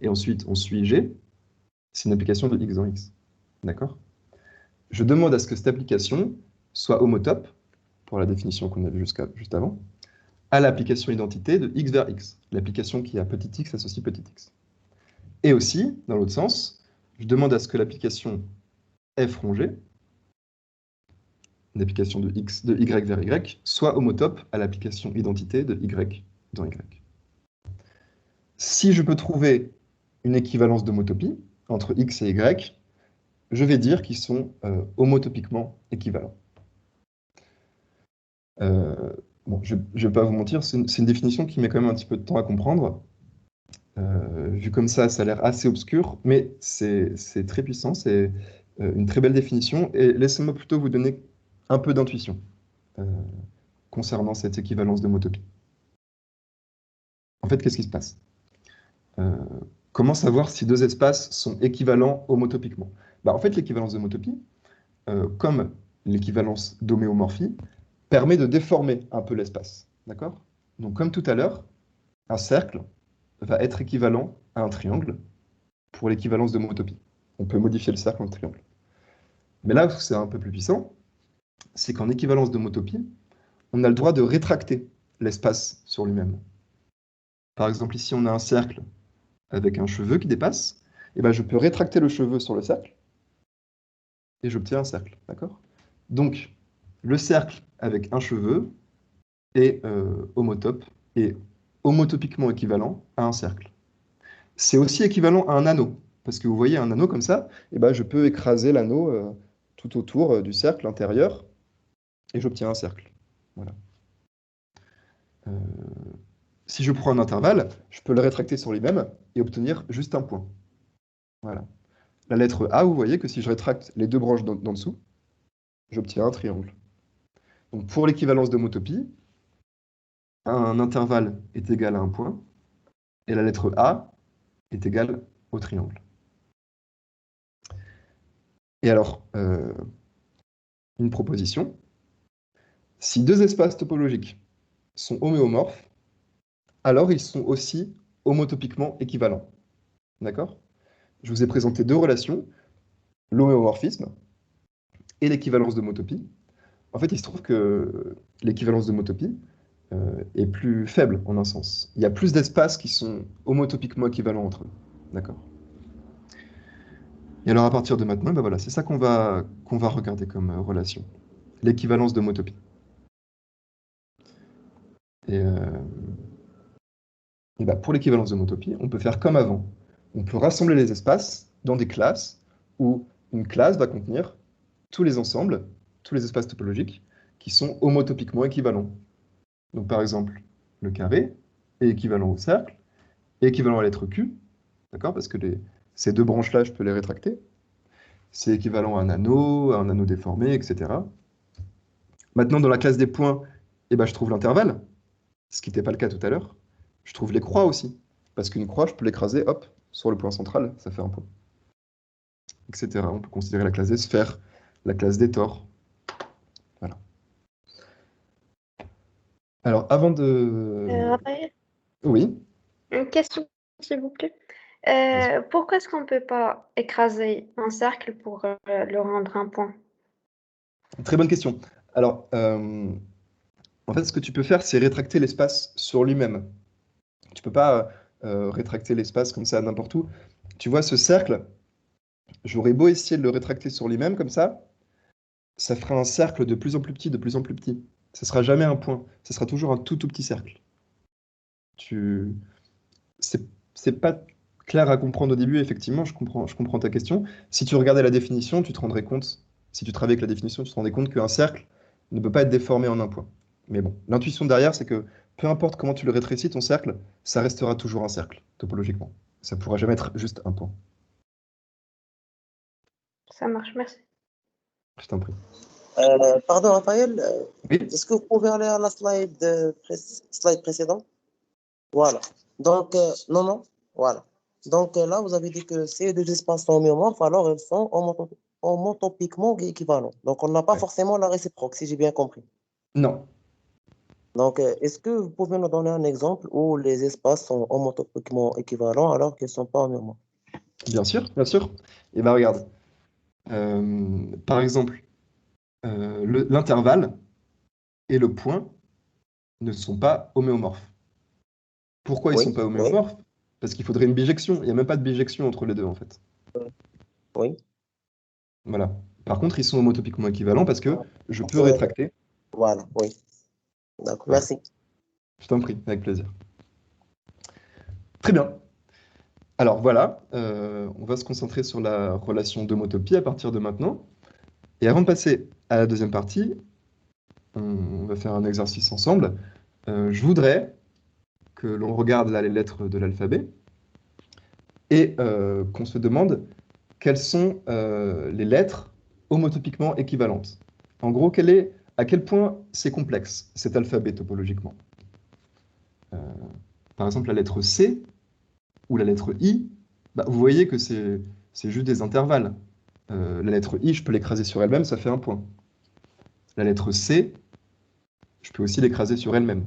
et ensuite on suit g, c'est une application de x dans x. D'accord? Je demande à ce que cette application soit homotope, pour la définition qu'on a vue juste avant, à l'application identité de x vers x, l'application qui a petit x associe petit x. Et aussi, dans l'autre sens, je demande à ce que l'application f rond g, une application de y vers y, soit homotope à l'application identité de y dans y. Si je peux trouver une équivalence d'homotopie entre x et y, je vais dire qu'ils sont homotopiquement équivalents. Bon, je ne vais pas vous mentir, c'est une définition qui met quand même un petit peu de temps à comprendre. Vu comme ça a l'air assez obscur, mais c'est très puissant, c'est une très belle définition. Et laissez-moi plutôt vous donner un peu d'intuition concernant cette équivalence d'homotopie. En fait, qu'est-ce qui se passe? Comment savoir si deux espaces sont équivalents homotopiquement? En fait, l'équivalence d'homotopie, comme l'équivalence d'homéomorphie, permet de déformer un peu l'espace. D'accord? Donc, comme tout à l'heure, un cercle va être équivalent à un triangle pour l'équivalence d'homotopie. On peut modifier le cercle en triangle. Mais là où c'est un peu plus puissant, c'est qu'en équivalence d'homotopie, on a le droit de rétracter l'espace sur lui-même. Par exemple, ici, on a un cercle avec un cheveu qui dépasse, et ben, je peux rétracter le cheveu sur le cercle, et j'obtiens un cercle. D'accord? Donc, le cercle avec un cheveu est homotope, et homotopiquement équivalent à un cercle. C'est aussi équivalent à un anneau, parce que vous voyez un anneau comme ça, et ben, je peux écraser l'anneau tout autour du cercle intérieur, et j'obtiens un cercle. Voilà. Si je prends un intervalle, je peux le rétracter sur lui-même et obtenir juste un point. Voilà. La lettre A, vous voyez que si je rétracte les deux branches d'en dessous, j'obtiens un triangle. Donc pour l'équivalence d'homotopie, un intervalle est égal à un point, et la lettre A est égale au triangle. Et alors, une proposition, si deux espaces topologiques sont homéomorphes, alors ils sont aussi homotopiquement équivalents. D'accord? Je vous ai présenté deux relations, l'homéomorphisme et l'équivalence d'homotopie. En fait, il se trouve que l'équivalence d'homotopie est plus faible en un sens. Il y a plus d'espaces qui sont homotopiquement équivalents entre eux. D'accord? Et alors, à partir de maintenant, voilà, c'est ça qu'on va regarder comme relation. L'équivalence d'homotopie. Et pour l'équivalence d'homotopie, on peut faire comme avant. On peut rassembler les espaces dans des classes où une classe va contenir tous les ensembles, tous les espaces topologiques qui sont homotopiquement équivalents. Donc par exemple, le carré est équivalent au cercle, est équivalent à la lettre Q, d'accord? Parce que ces deux branches-là, je peux les rétracter. C'est équivalent à un anneau déformé, etc. Maintenant, dans la classe des points, je trouve l'intervalle, ce qui n'était pas le cas tout à l'heure. Je trouve les croix aussi, parce qu'une croix, je peux l'écraser, hop, sur le point central, ça fait un point, etc. On peut considérer la classe des sphères, la classe des tores. Voilà. Alors, avant de... Raphaël, Oui, une question, s'il vous plaît. Pourquoi est-ce qu'on ne peut pas écraser un cercle pour le rendre un point? très bonne question. Alors, en fait, ce que tu peux faire, c'est rétracter l'espace sur lui-même. Tu ne peux pas rétracter l'espace comme ça n'importe où. Tu vois, ce cercle, j'aurais beau essayer de le rétracter sur lui-même comme ça fera un cercle de plus en plus petit, de plus en plus petit. Ce ne sera jamais un point. Ce sera toujours un tout petit cercle. C'est pas clair à comprendre au début, effectivement, je comprends ta question. Si tu regardais la définition, tu te rendrais compte, si tu travaillais avec la définition, tu te rendrais compte qu'un cercle ne peut pas être déformé en un point. Mais bon, l'intuition derrière, c'est que peu importe comment tu le rétrécis, ton cercle, ça restera toujours un cercle, topologiquement. Ça ne pourra jamais être juste un point. Ça marche, merci. Je t'en prie. Pardon, Raphaël, Oui, est-ce que vous pouvez aller à la slide précédente? Voilà. Donc, non, voilà. Donc là, vous avez dit que ces deux espaces sont homéomorphes, alors ils sont homotopiquement équivalents. Donc, on n'a pas ouais. forcément la réciproque, si j'ai bien compris. Non. Donc, est-ce que vous pouvez nous donner un exemple où les espaces sont homotopiquement équivalents alors qu'ils ne sont pas homéomorphes? Bien sûr, bien sûr. Et ben regarde. Par exemple, l'intervalle et le point ne sont pas homéomorphes. Pourquoi ils ne sont Oui, pas homéomorphes? Parce qu'il faudrait une bijection. Il n'y a même pas de bijection entre les deux, en fait. oui. Voilà. Par contre, ils sont homotopiquement équivalents parce que je peux Euh, rétracter. Voilà, oui. D'accord, Voilà. merci. Je t'en prie, avec plaisir. Très bien. Alors voilà, on va se concentrer sur la relation d'homotopie à partir de maintenant. Et avant de passer à la deuxième partie, on va faire un exercice ensemble. Je voudrais que l'on regarde là les lettres de l'alphabet et qu'on se demande quelles sont les lettres homotopiquement équivalentes. En gros, à quel point c'est complexe, cet alphabet topologiquement. Par exemple, la lettre C ou la lettre I, bah, vous voyez que c'est juste des intervalles. La lettre I, je peux l'écraser sur elle-même, ça fait un point. La lettre C, je peux aussi l'écraser sur elle-même.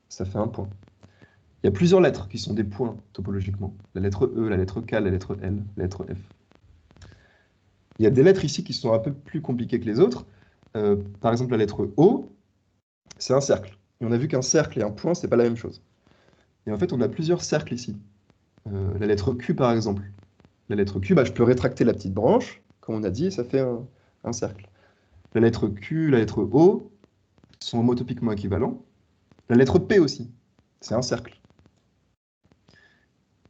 Ça fait un point. Il y a plusieurs lettres qui sont des points topologiquement. La lettre E, la lettre K, la lettre L, la lettre F. Il y a des lettres ici qui sont un peu plus compliquées que les autres. Par exemple, la lettre O, c'est un cercle. Et on a vu qu'un cercle et un point, c'est pas la même chose. Et en fait, on a plusieurs cercles ici. La lettre Q, par exemple. La lettre Q, bah, je peux rétracter la petite branche, comme on a dit, et ça fait un cercle. La lettre Q, la lettre O sont homotopiquement équivalents. La lettre P aussi, c'est un cercle.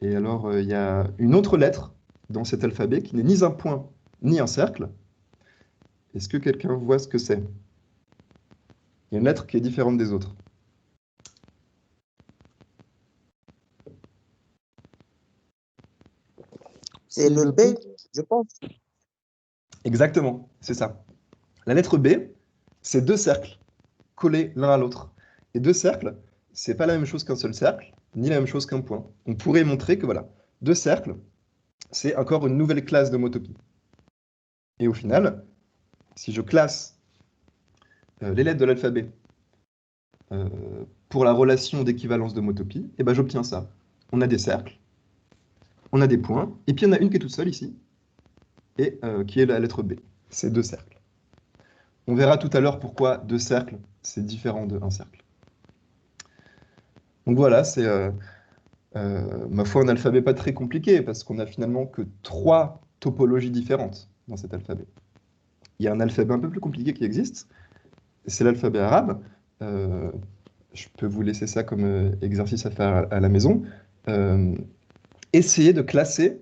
Et alors, il y a une autre lettre dans cet alphabet qui n'est ni un point ni un cercle. Est-ce que quelqu'un voit ce que c'est? Il y a une lettre qui est différente des autres. C'est le B, je pense. Exactement, c'est ça. La lettre B, c'est deux cercles collés l'un à l'autre. Et deux cercles, c'est pas la même chose qu'un seul cercle, ni la même chose qu'un point. On pourrait montrer que voilà, deux cercles, c'est encore une nouvelle classe d'homotopie. Et au final, si je classe les lettres de l'alphabet pour la relation d'équivalence d'homotopie, eh ben, j'obtiens ça. On a des cercles, on a des points, et puis il y en a une qui est toute seule ici, et qui est la lettre B. C'est deux cercles. On verra tout à l'heure pourquoi deux cercles, c'est différent d'un cercle. Donc voilà, c'est ma foi un alphabet pas très compliqué, parce qu'on a finalement que trois topologies différentes dans cet alphabet. Il y a un alphabet un peu plus compliqué qui existe, c'est l'alphabet arabe. Je peux vous laisser ça comme exercice à faire à la maison. Essayez de classer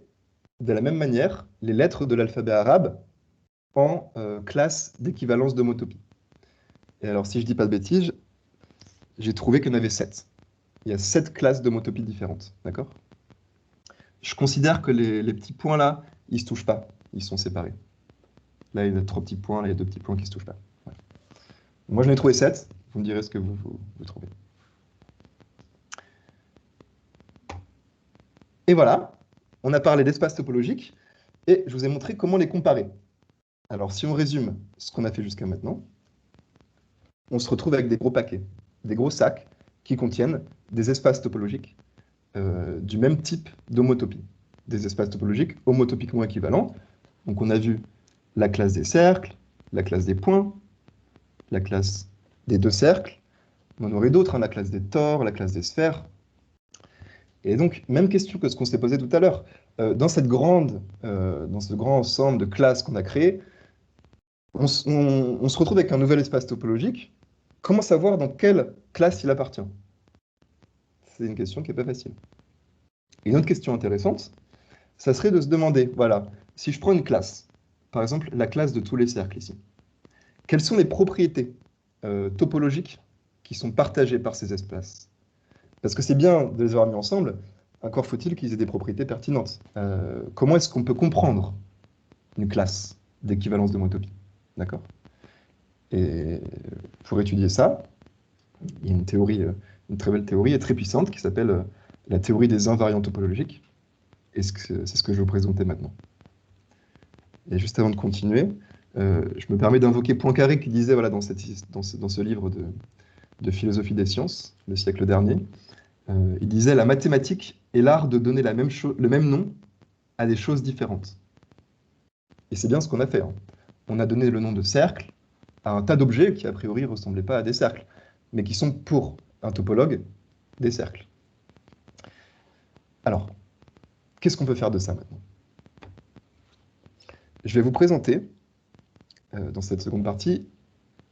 de la même manière les lettres de l'alphabet arabe en classe d'équivalence d'homotopie. Et alors, si je dis pas de bêtises, j'ai trouvé qu'il y en avait 7. Il y a 7 classes d'homotopie différentes, d'accord? Je considère que les petits points là, ils ne se touchent pas, ils sont séparés. Là, il y a 3 petits points, là, il y a 2 petits points qui ne se touchent pas. Voilà. Moi, j'en ai trouvé 7, vous me direz ce que vous trouvez. Et voilà, on a parlé d'espace topologique, et je vous ai montré comment les comparer. Alors, si on résume ce qu'on a fait jusqu'à maintenant, on se retrouve avec des gros paquets, des gros sacs qui contiennent des espaces topologiques du même type d'homotopie. Des espaces topologiques homotopiquement équivalents. Donc on a vu la classe des cercles, la classe des points, la classe des deux cercles. On en aurait d'autres, hein, la classe des tores, la classe des sphères. Et donc, même question que ce qu'on s'est posé tout à l'heure. Dans ce grand ensemble de classes qu'on a créé, on se retrouve avec un nouvel espace topologique. Comment savoir dans quelle classe il appartient? C'est une question qui n'est pas facile. Et une autre question intéressante, ça serait de se demander, voilà, si je prends une classe, par exemple la classe de tous les cercles ici, quelles sont les propriétés topologiques qui sont partagées par ces espaces? Parce que c'est bien de les avoir mis ensemble, encore faut-il qu'ils aient des propriétés pertinentes. Comment est-ce qu'on peut comprendre une classe d'équivalence d'homotopie? D'accord? Et pour étudier ça, il y a une théorie, une très belle théorie et très puissante qui s'appelle la théorie des invariants topologiques. Et c'est ce que je vais vous présenter maintenant. Et juste avant de continuer, je me permets d'invoquer Poincaré qui disait, voilà, dans ce livre de philosophie des sciences, le siècle dernier, il disait « La mathématique est l'art de donner le même nom à des choses différentes. » Et c'est bien ce qu'on a fait. Hein. On a donné le nom de cercle à un tas d'objets qui, a priori, ne ressemblaient pas à des cercles, mais qui sont, pour un topologue, des cercles. Alors, qu'est-ce qu'on peut faire de ça maintenant? Je vais vous présenter, dans cette seconde partie,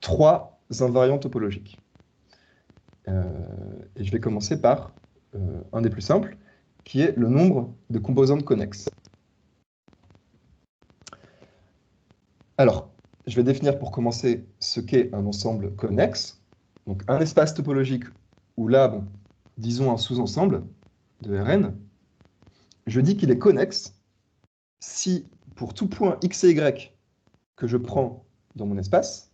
3 invariants topologiques. Et je vais commencer par un des plus simples, qui est le nombre de composantes connexes. Alors, je vais définir pour commencer ce qu'est un ensemble connexe. Donc, un espace topologique où là, bon, disons un sous-ensemble de Rn, je dis qu'il est connexe si, pour tout point x et y que je prends dans mon espace,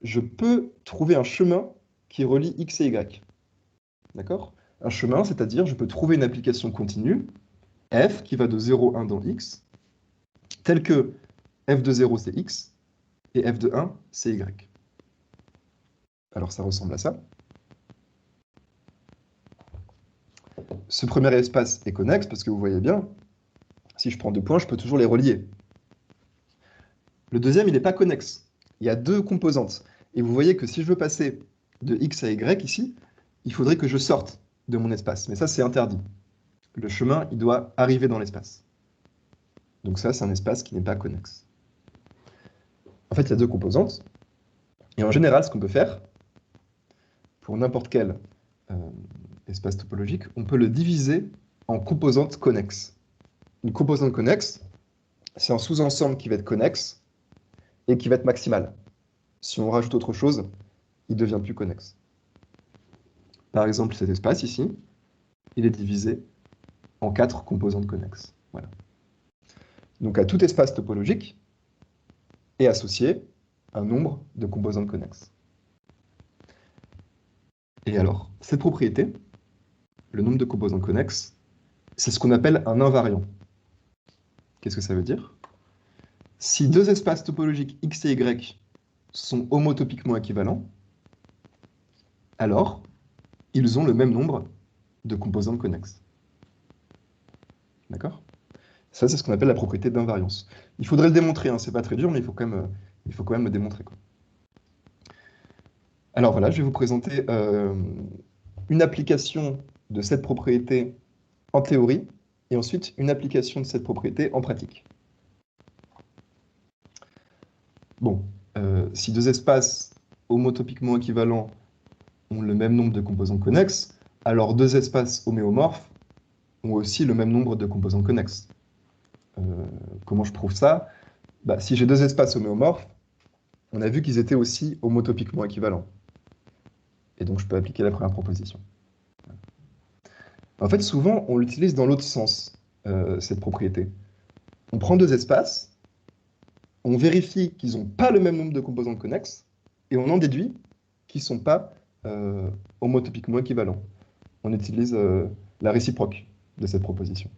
je peux trouver un chemin qui relie x et y. D'accord? Un chemin, c'est-à-dire je peux trouver une application continue, f, qui va de 0, 1 dans x, telle que f de 0, c'est x, et f de 1, c'est y. Alors ça ressemble à ça. Ce premier espace est connexe, parce que vous voyez bien, si je prends deux points, je peux toujours les relier. Le deuxième, il n'est pas connexe. Il y a deux composantes. Et vous voyez que si je veux passer de x à y ici, il faudrait que je sorte de mon espace. Mais ça, c'est interdit. Le chemin, il doit arriver dans l'espace. Donc ça, c'est un espace qui n'est pas connexe. En fait, il y a deux composantes. Et en général, ce qu'on peut faire, pour n'importe quel espace topologique, on peut le diviser en composantes connexes. Une composante connexe, c'est un sous-ensemble qui va être connexe et qui va être maximal. Si on rajoute autre chose, il ne devient plus connexe. Par exemple, cet espace ici, il est divisé en 4 composantes connexes. Voilà. Donc à tout espace topologique est associé un nombre de composantes connexes. Et alors, cette propriété, le nombre de composantes connexes, c'est ce qu'on appelle un invariant. Qu'est-ce que ça veut dire? Si deux espaces topologiques x et y sont homotopiquement équivalents, alors ils ont le même nombre de composantes connexes. D'accord? Ça, c'est ce qu'on appelle la propriété d'invariance. Il faudrait le démontrer, hein, c'est pas très dur, mais il faut quand même le démontrer, quoi. Alors voilà, je vais vous présenter une application de cette propriété en théorie, et ensuite une application de cette propriété en pratique. Bon, si deux espaces homotopiquement équivalents ont le même nombre de composantes connexes, alors deux espaces homéomorphes ont aussi le même nombre de composantes connexes. Comment je prouve ça? Bah, si j'ai deux espaces homéomorphes, on a vu qu'ils étaient aussi homotopiquement équivalents. Et donc je peux appliquer la première proposition. En fait, souvent, on l'utilise dans l'autre sens, cette propriété. On prend deux espaces, on vérifie qu'ils n'ont pas le même nombre de composantes connexes, et on en déduit qu'ils ne sont pas homotopiquement équivalents. On utilise la réciproque de cette proposition.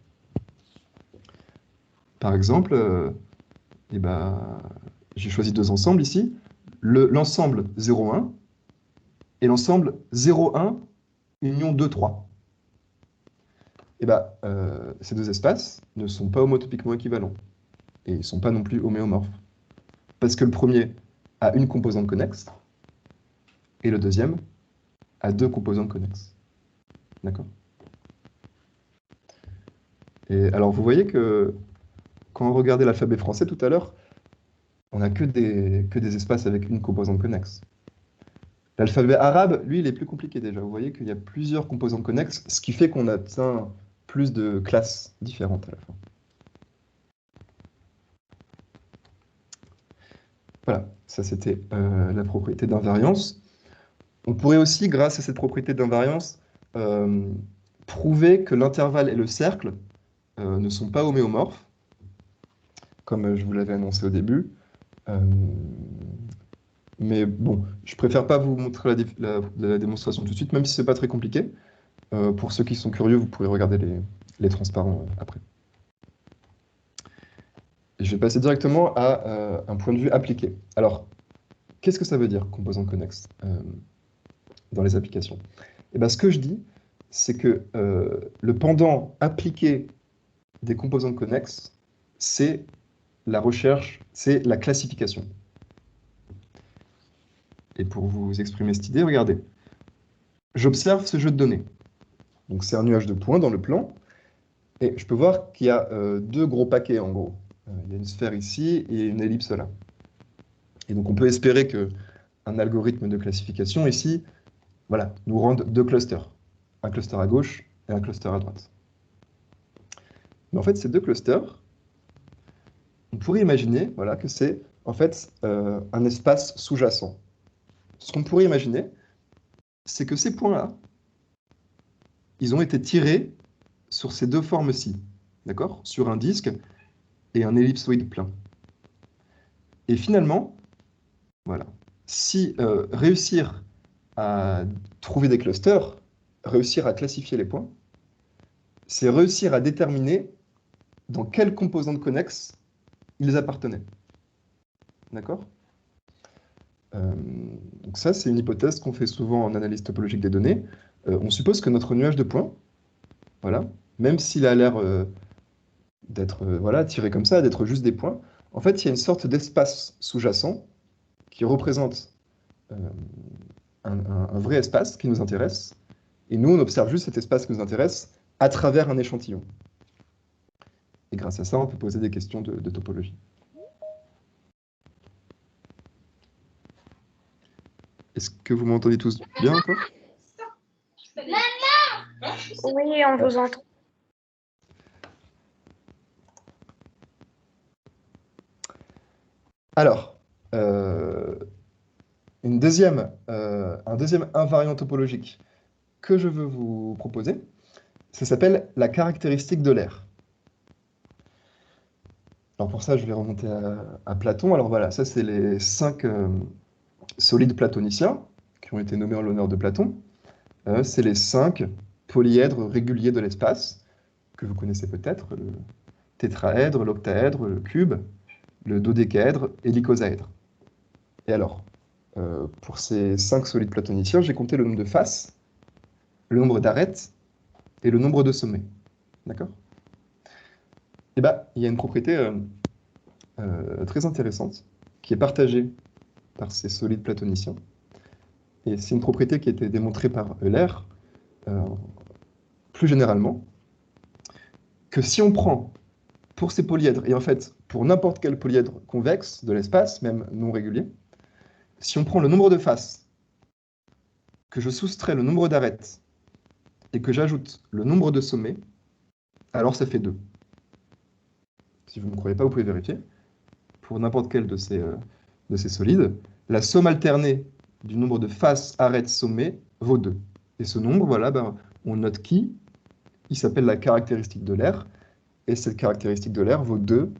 Par exemple, j'ai choisi deux ensembles ici, l'ensemble 0,1 et l'ensemble 0,1 union 2,3. Ces deux espaces ne sont pas homotopiquement équivalents. Et ils ne sont pas non plus homéomorphes. Parce que le premier a une composante connexe, et le deuxième a deux composantes connexes. D'accord? Et alors, vous voyez que quand on regardait l'alphabet français tout à l'heure, on n'a que des espaces avec une composante connexe. L'alphabet arabe, lui, il est plus compliqué déjà. Vous voyez qu'il y a plusieurs composantes connexes, ce qui fait qu'on atteint plus de classes différentes à la fin. Voilà, ça c'était la propriété d'invariance. On pourrait aussi, grâce à cette propriété d'invariance, prouver que l'intervalle et le cercle ne sont pas homéomorphes, comme je vous l'avais annoncé au début. Mais bon, je préfère pas vous montrer la démonstration tout de suite, même si c'est pas très compliqué. Pour ceux qui sont curieux, vous pourrez regarder les transparents après. Et je vais passer directement à un point de vue appliqué. Alors, qu'est-ce que ça veut dire, composante connexe, dans les applications? Et bien, ce que je dis, c'est que le pendant appliqué des composantes connexes, c'est la recherche, c'est la classification. Et pour vous exprimer cette idée, regardez. J'observe ce jeu de données. Donc c'est un nuage de points dans le plan. Et je peux voir qu'il y a deux gros paquets, en gros. Il y a une sphère ici et une ellipse là. Et donc on peut espérer qu'un algorithme de classification ici, voilà, nous rende deux clusters. Un cluster à gauche et un cluster à droite. Mais en fait, ces deux clusters, on pourrait imaginer voilà, que c'est en fait un espace sous-jacent. Ce qu'on pourrait imaginer, c'est que ces points-là, ils ont été tirés sur ces deux formes-ci, d'accord? Sur un disque et un ellipsoïde plein. Et finalement, voilà, si réussir à trouver des clusters, réussir à classifier les points, c'est réussir à déterminer dans quelle composante connexe ils appartenaient. D'accord? Donc ça, c'est une hypothèse qu'on fait souvent en analyse topologique des données. On suppose que notre nuage de points, voilà, même s'il a l'air d'être voilà, tiré comme ça, d'être juste des points, en fait, il y a une sorte d'espace sous-jacent qui représente un vrai espace qui nous intéresse, et nous, on observe juste cet espace qui nous intéresse à travers un échantillon. Et grâce à ça, on peut poser des questions de topologie. Est-ce que vous m'entendez tous bien encore? Oui, on vous entend. Alors, un deuxième invariant topologique que je veux vous proposer, ça s'appelle la caractéristique de l'aire. Alors pour ça, je vais remonter à Platon. Alors voilà, ça c'est les 5 solides platoniciens qui ont été nommés en l'honneur de Platon. C'est les 5 polyèdres réguliers de l'espace, que vous connaissez peut-être, le tétraèdre, l'octaèdre, le cube, le dodécaèdre et l'icosaèdre. Et alors, pour ces 5 solides platoniciens, j'ai compté le nombre de faces, le nombre d'arêtes et le nombre de sommets. D'accord? Et bien, il y a une propriété très intéressante qui est partagée par ces solides platoniciens. Et c'est une propriété qui a été démontrée par Euler, plus généralement, que si on prend pour ces polyèdres, et en fait pour n'importe quel polyèdre convexe de l'espace, même non régulier, si on prend le nombre de faces, que je soustrais le nombre d'arêtes, et que j'ajoute le nombre de sommets, alors ça fait 2. Si vous ne me croyez pas, vous pouvez vérifier. Pour n'importe quel de ces solides, la somme alternée du nombre de faces, arêtes, sommets vaut 2. Et ce nombre, voilà, ben, on note qui, il s'appelle la caractéristique de l'aire, et cette caractéristique de l'aire vaut 2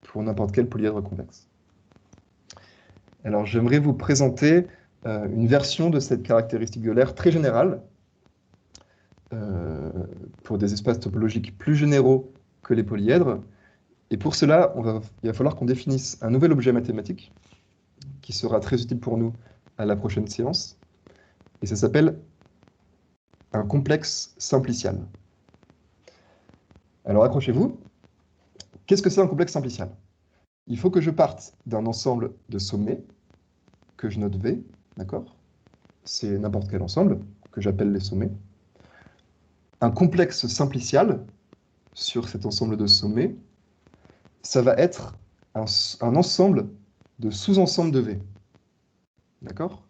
pour n'importe quel polyèdre convexe. Alors j'aimerais vous présenter une version de cette caractéristique de l'aire très générale, pour des espaces topologiques plus généraux que les polyèdres. Et pour cela, il va falloir qu'on définisse un nouvel objet mathématique qui sera très utile pour nous à la prochaine séance. Et ça s'appelle un complexe simplicial. Alors accrochez-vous. Qu'est-ce que c'est un complexe simplicial? Il faut que je parte d'un ensemble de sommets que je note V, d'accord? C'est n'importe quel ensemble que j'appelle les sommets. Un complexe simplicial sur cet ensemble de sommets, ça va être un ensemble de sous-ensembles de V. D'accord?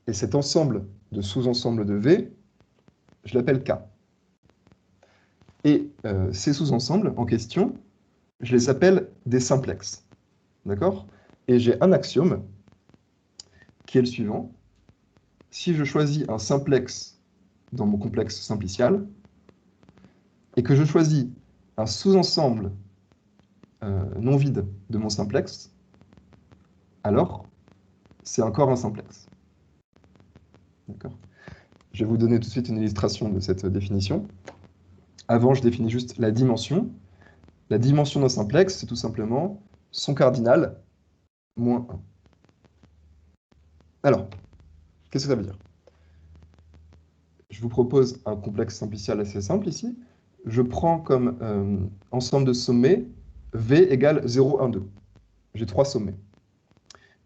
Et cet ensemble de sous-ensembles de V, je l'appelle K. Et ces sous-ensembles en question, je les appelle des simplexes. D'accord? Et j'ai un axiome qui est le suivant. Si je choisis un simplexe dans mon complexe simplicial, et que je choisis un sous-ensemble non vide de mon simplexe, alors c'est encore un simplexe. D'accord? Je vais vous donner tout de suite une illustration de cette définition. Avant, je définis juste la dimension. La dimension d'un simplexe, c'est tout simplement son cardinal moins 1. Alors, qu'est-ce que ça veut dire? Je vous propose un complexe simplicial assez simple ici. Je prends comme ensemble de sommets V égale 0, 1, 2. J'ai 3 sommets.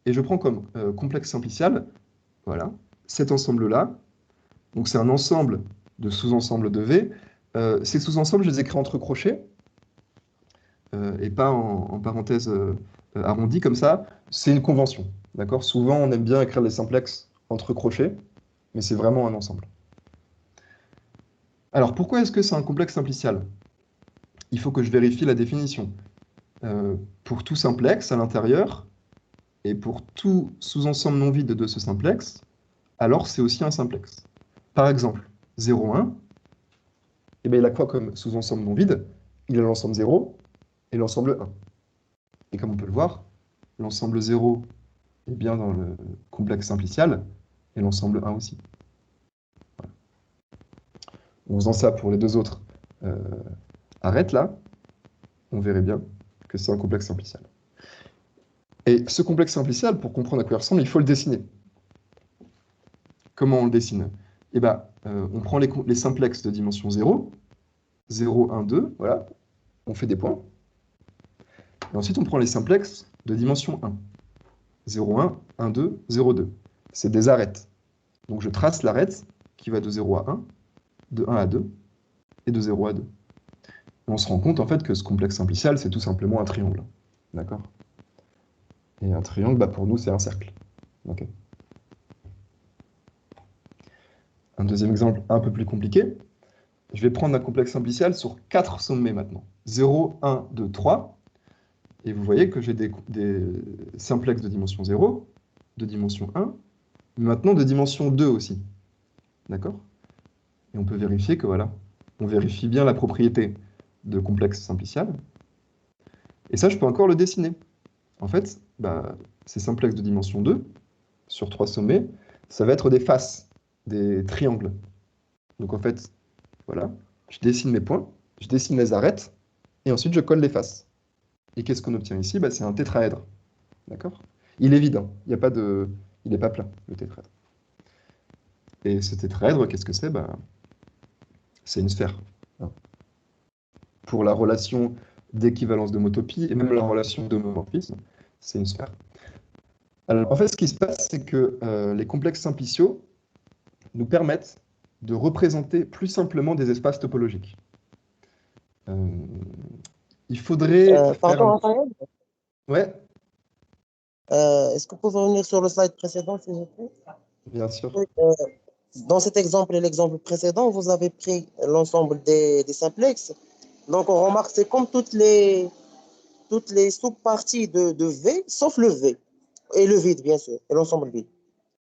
Et je prends comme complexe simplicial, voilà, cet ensemble-là. Donc c'est un ensemble de sous-ensembles de V. Ces sous-ensembles, je les écris entre crochets, et pas en parenthèse arrondie comme ça. C'est une convention. D'accord? Souvent, on aime bien écrire les simplexes entre crochets, mais c'est vraiment un ensemble. Alors, pourquoi est-ce que c'est un complexe simplicial? il faut que je vérifie la définition. Pour tout simplex à l'intérieur, et pour tout sous-ensemble non vide de ce simplex, alors c'est aussi un simplex. Par exemple, 0, 1, eh bien, il a quoi comme sous-ensemble non vide? Il a l'ensemble 0 et l'ensemble 1. Et comme on peut le voir, l'ensemble 0 est bien dans le complexe simplicial, et l'ensemble 1 aussi. Voilà. En faisant ça pour les deux autres arêtes là, on verrait bien que c'est un complexe simplicial. Et ce complexe simplicial, pour comprendre à quoi il ressemble, il faut le dessiner. Comment on le dessine? Eh ben, on prend les simplexes de dimension 0, 0, 1, 2, voilà, on fait des points. Et ensuite, on prend les simplexes de dimension 1, 0, 1, 1, 2, 0, 2. C'est des arêtes. Donc je trace l'arête qui va de 0 à 1, de 1 à 2, et de 0 à 2. Et on se rend compte en fait que ce complexe simplicial, c'est tout simplement un triangle. D'accord? Et un triangle, bah, pour nous, c'est un cercle. Okay. Un deuxième exemple un peu plus compliqué. Je vais prendre un complexe simplicial sur 4 sommets maintenant. 0, 1, 2, 3. Et vous voyez que j'ai des simplexes de dimension 0, de dimension 1, mais maintenant de dimension 2 aussi. D'accord? Et on peut vérifier que voilà, on vérifie bien la propriété de complexe simplicial. Et ça, je peux encore le dessiner. En fait, bah, ces simplexes de dimension 2, sur 3 sommets, ça va être des faces, des triangles. Donc en fait, voilà, je dessine mes points, je dessine les arêtes, et ensuite je colle les faces. Et qu'est-ce qu'on obtient ici? Bah, c'est un tétraèdre. D'accord? Il est vide, hein. Il n'est pas plein, le tétraèdre. Et ce tétraèdre, qu'est-ce que c'est? Bah, c'est une sphère. Hein. Pour la relation d'équivalence d'homotopie et même la relation d'homomorphisme, c'est une sphère. Alors, en fait, ce qui se passe, c'est que les complexes simpliciaux nous permettent de représenter plus simplement des espaces topologiques. Il faudrait faire... Pardon, Raphaël, Ouais, est-ce que vous pouvez revenir sur le slide précédent, s'il vous plaît? bien sûr. Oui, dans cet exemple et l'exemple précédent, vous avez pris l'ensemble des simplexes. Donc, on remarque que c'est comme toutes les sous-parties de V, sauf le V. Et le vide, bien sûr, et l'ensemble vide.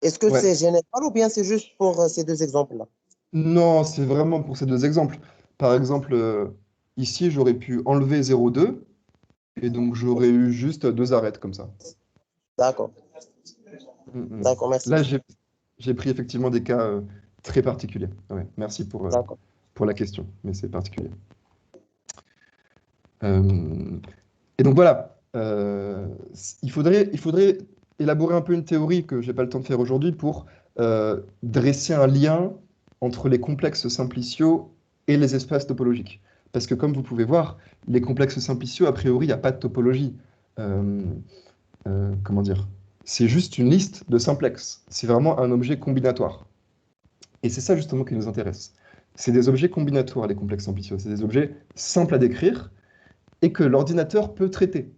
Est-ce que Ouais. c'est général ou bien c'est juste pour ces deux exemples-là? Non, c'est vraiment pour ces deux exemples. Par exemple, ici, j'aurais pu enlever 0,2 et donc j'aurais eu juste deux arêtes comme ça. D'accord, d'accord, merci. Là, j'ai pris effectivement des cas très particuliers. Ouais, merci D'accord. pour la question, mais c'est particulier. Et donc voilà, il faudrait élaborer un peu une théorie que je n'ai pas le temps de faire aujourd'hui pour dresser un lien entre les complexes simpliciaux et les espaces topologiques. Parce que comme vous pouvez voir, les complexes simpliciaux, a priori, il n'y a pas de topologie. Comment dire? C'est juste une liste de simplexes. C'est vraiment un objet combinatoire. Et c'est ça justement qui nous intéresse. C'est des objets combinatoires, les complexes simpliciaux. C'est des objets simples à décrire et que l'ordinateur peut traiter.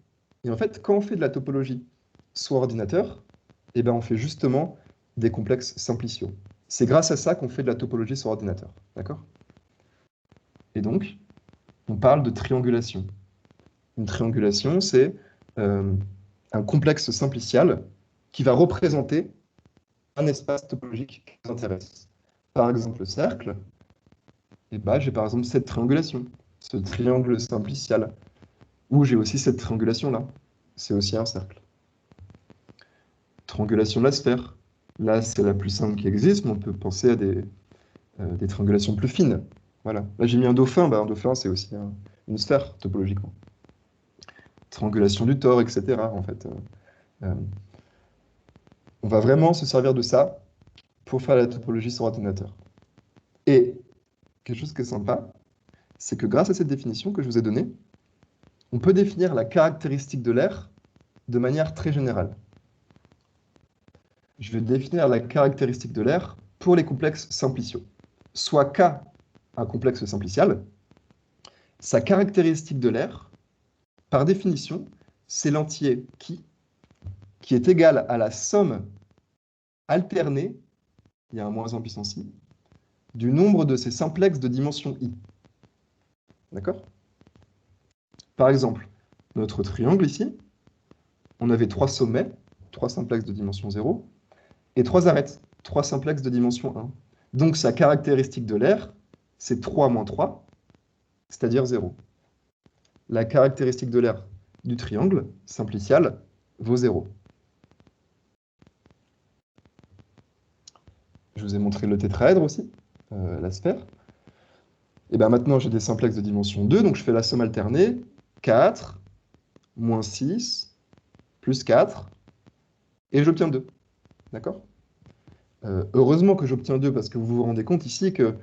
Et en fait, quand on fait de la topologie sous ordinateur, eh ben on fait justement des complexes simpliciaux. C'est grâce à ça qu'on fait de la topologie sur ordinateur. D'accord? Et donc, on parle de triangulation. Une triangulation, c'est un complexe simplicial qui va représenter un espace topologique qui nous intéresse. Par exemple, le cercle, et ben, j'ai par exemple cette triangulation, ce triangle simplicial, où j'ai aussi cette triangulation-là. C'est aussi un cercle. Triangulation de la sphère. Là, c'est la plus simple qui existe, mais on peut penser à des triangulations plus fines. Voilà. Là, j'ai mis un dauphin. Bah, un dauphin, c'est aussi une sphère, topologiquement. Triangulation du tore, etc. En fait. On va vraiment se servir de ça pour faire la topologie sur ordinateur. Et quelque chose qui est sympa, c'est que grâce à cette définition que je vous ai donnée, on peut définir la caractéristique de l'aire de manière très générale. Je vais définir la caractéristique de l'aire pour les complexes simpliciaux. Soit K, un complexe simplicial, sa caractéristique de l'aire, par définition, c'est l'entier qui est égal à la somme alternée, il y a un moins en puissance i, du nombre de ces simplexes de dimension i. D'accord? Par exemple, notre triangle ici, on avait 3 sommets, 3 simplexes de dimension 0, et 3 arêtes, 3 simplexes de dimension 1. Donc sa caractéristique de l'aire, c'est 3 moins 3, c'est-à-dire 0. La caractéristique de l'aire du triangle simplicial vaut 0. Je vous ai montré le tétraèdre aussi, la sphère. Et bien maintenant, j'ai des simplexes de dimension 2, donc je fais la somme alternée. 4, moins 6, plus 4, et j'obtiens 2. D'accord? Heureusement que j'obtiens 2, parce que vous vous rendez compte ici que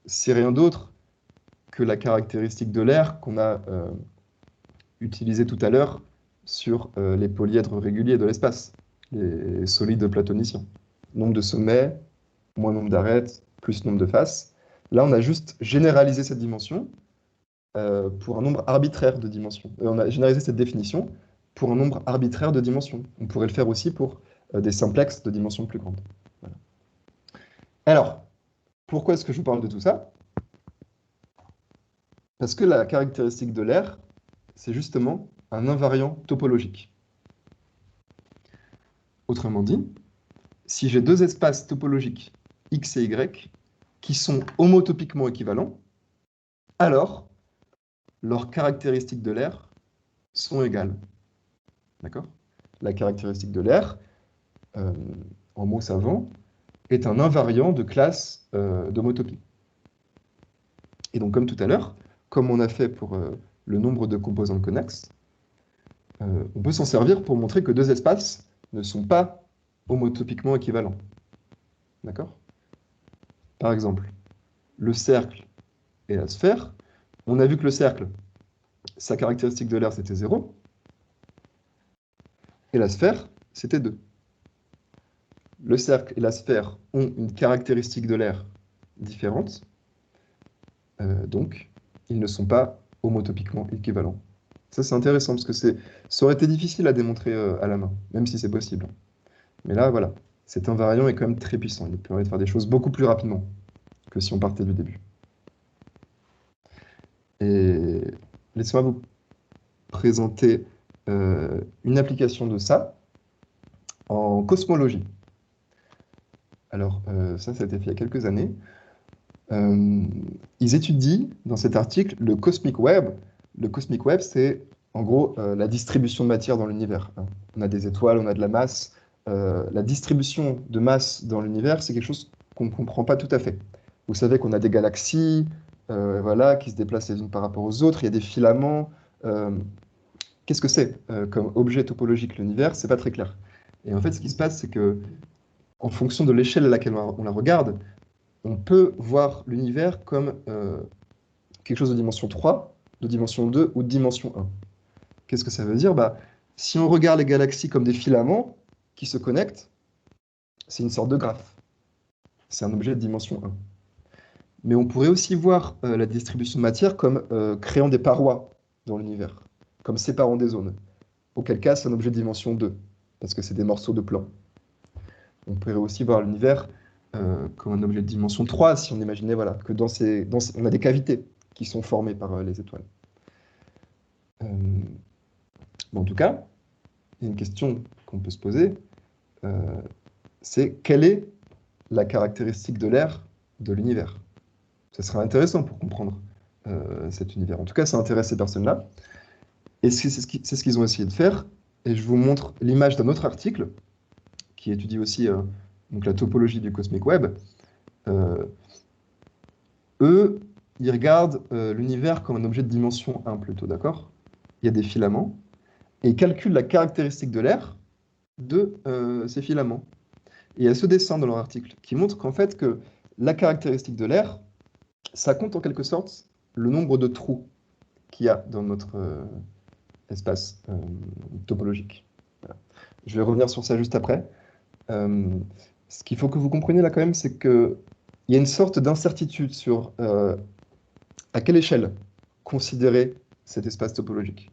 c'est rien d'autre que la caractéristique de l'aire qu'on a utilisée tout à l'heure sur les polyèdres réguliers de l'espace, les solides platoniciens. Nombre de sommets, moins nombre d'arêtes, plus nombre de faces. Là, on a juste généralisé cette dimension pour un nombre arbitraire de dimensions. On a généralisé cette définition pour un nombre arbitraire de dimensions. On pourrait le faire aussi pour des simplexes de dimensions plus grandes. Voilà. Alors, pourquoi est-ce que je vous parle de tout ça? Parce que la caractéristique de l'aire, c'est justement un invariant topologique. Autrement dit, si j'ai deux espaces topologiques X et Y qui sont homotopiquement équivalents, alors leurs caractéristiques de l'aire sont égales. D'accord? La caractéristique de l'aire, en mots savants, est un invariant de classe d'homotopie. Et donc, comme tout à l'heure, comme on a fait pour le nombre de composantes connexes, on peut s'en servir pour montrer que deux espaces ne sont pas homotopiquement équivalents. D'accord? Par exemple, le cercle et la sphère, on a vu que le cercle, sa caractéristique de l'aire, c'était 0, et la sphère, c'était 2. Le cercle et la sphère ont une caractéristique de l'aire différente, donc ils ne sont pas homotopiquement équivalents. Ça, c'est intéressant, parce que ça aurait été difficile à démontrer à la main, même si c'est possible. Mais là, voilà, cet invariant est quand même très puissant. Il permet de faire des choses beaucoup plus rapidement que si on partait du début. Et laissez-moi vous présenter une application de ça en cosmologie. Alors, ça a été fait il y a quelques années. Ils étudient dans cet article le Cosmic Web. Le Cosmic Web, c'est en gros la distribution de matière dans l'univers. On a des étoiles, on a de la masse. La distribution de masse dans l'univers, c'est quelque chose qu'on ne comprend pas tout à fait. Vous savez qu'on a des galaxies voilà, qui se déplacent les unes par rapport aux autres, il y a des filaments. Qu'est-ce que c'est comme objet topologique l'univers? C'est pas très clair. Et en fait, ce qui se passe, c'est que en fonction de l'échelle à laquelle on la regarde, on peut voir l'univers comme quelque chose de dimension 3, de dimension 2 ou de dimension 1. Qu'est-ce que ça veut dire? Si on regarde les galaxies comme des filaments qui se connectent, c'est une sorte de graphe. C'est un objet de dimension 1. Mais on pourrait aussi voir la distribution de matière comme créant des parois dans l'univers, comme séparant des zones. Auquel cas, c'est un objet de dimension 2, parce que c'est des morceaux de plan. On pourrait aussi voir l'univers comme un objet de dimension 3, si on imaginait voilà, que on a des cavités qui sont formées par les étoiles. En tout cas, il y a une question qu'on peut se poser, c'est quelle est la caractéristique de l'aire de l'univers? Ça serait intéressant pour comprendre cet univers. En tout cas, ça intéresse ces personnes-là. Et c'est ce qu'ils ont essayé de faire. Et je vous montre l'image d'un autre article qui étudie aussi donc la topologie du Cosmic Web. Eux, ils regardent l'univers comme un objet de dimension 1 plutôt, d'accord? Il y a des filaments, et ils calculent la caractéristique de l'aire de ces filaments. Et il y a ce dessin dans leur article qui montre qu'en fait, que la caractéristique de l'aire, ça compte en quelque sorte le nombre de trous qu'il y a dans notre espace topologique. Voilà. Je vais revenir sur ça juste après. Ce qu'il faut que vous compreniez là quand même, c'est qu'il y a une sorte d'incertitude sur à quelle échelle considérer cet espace topologique.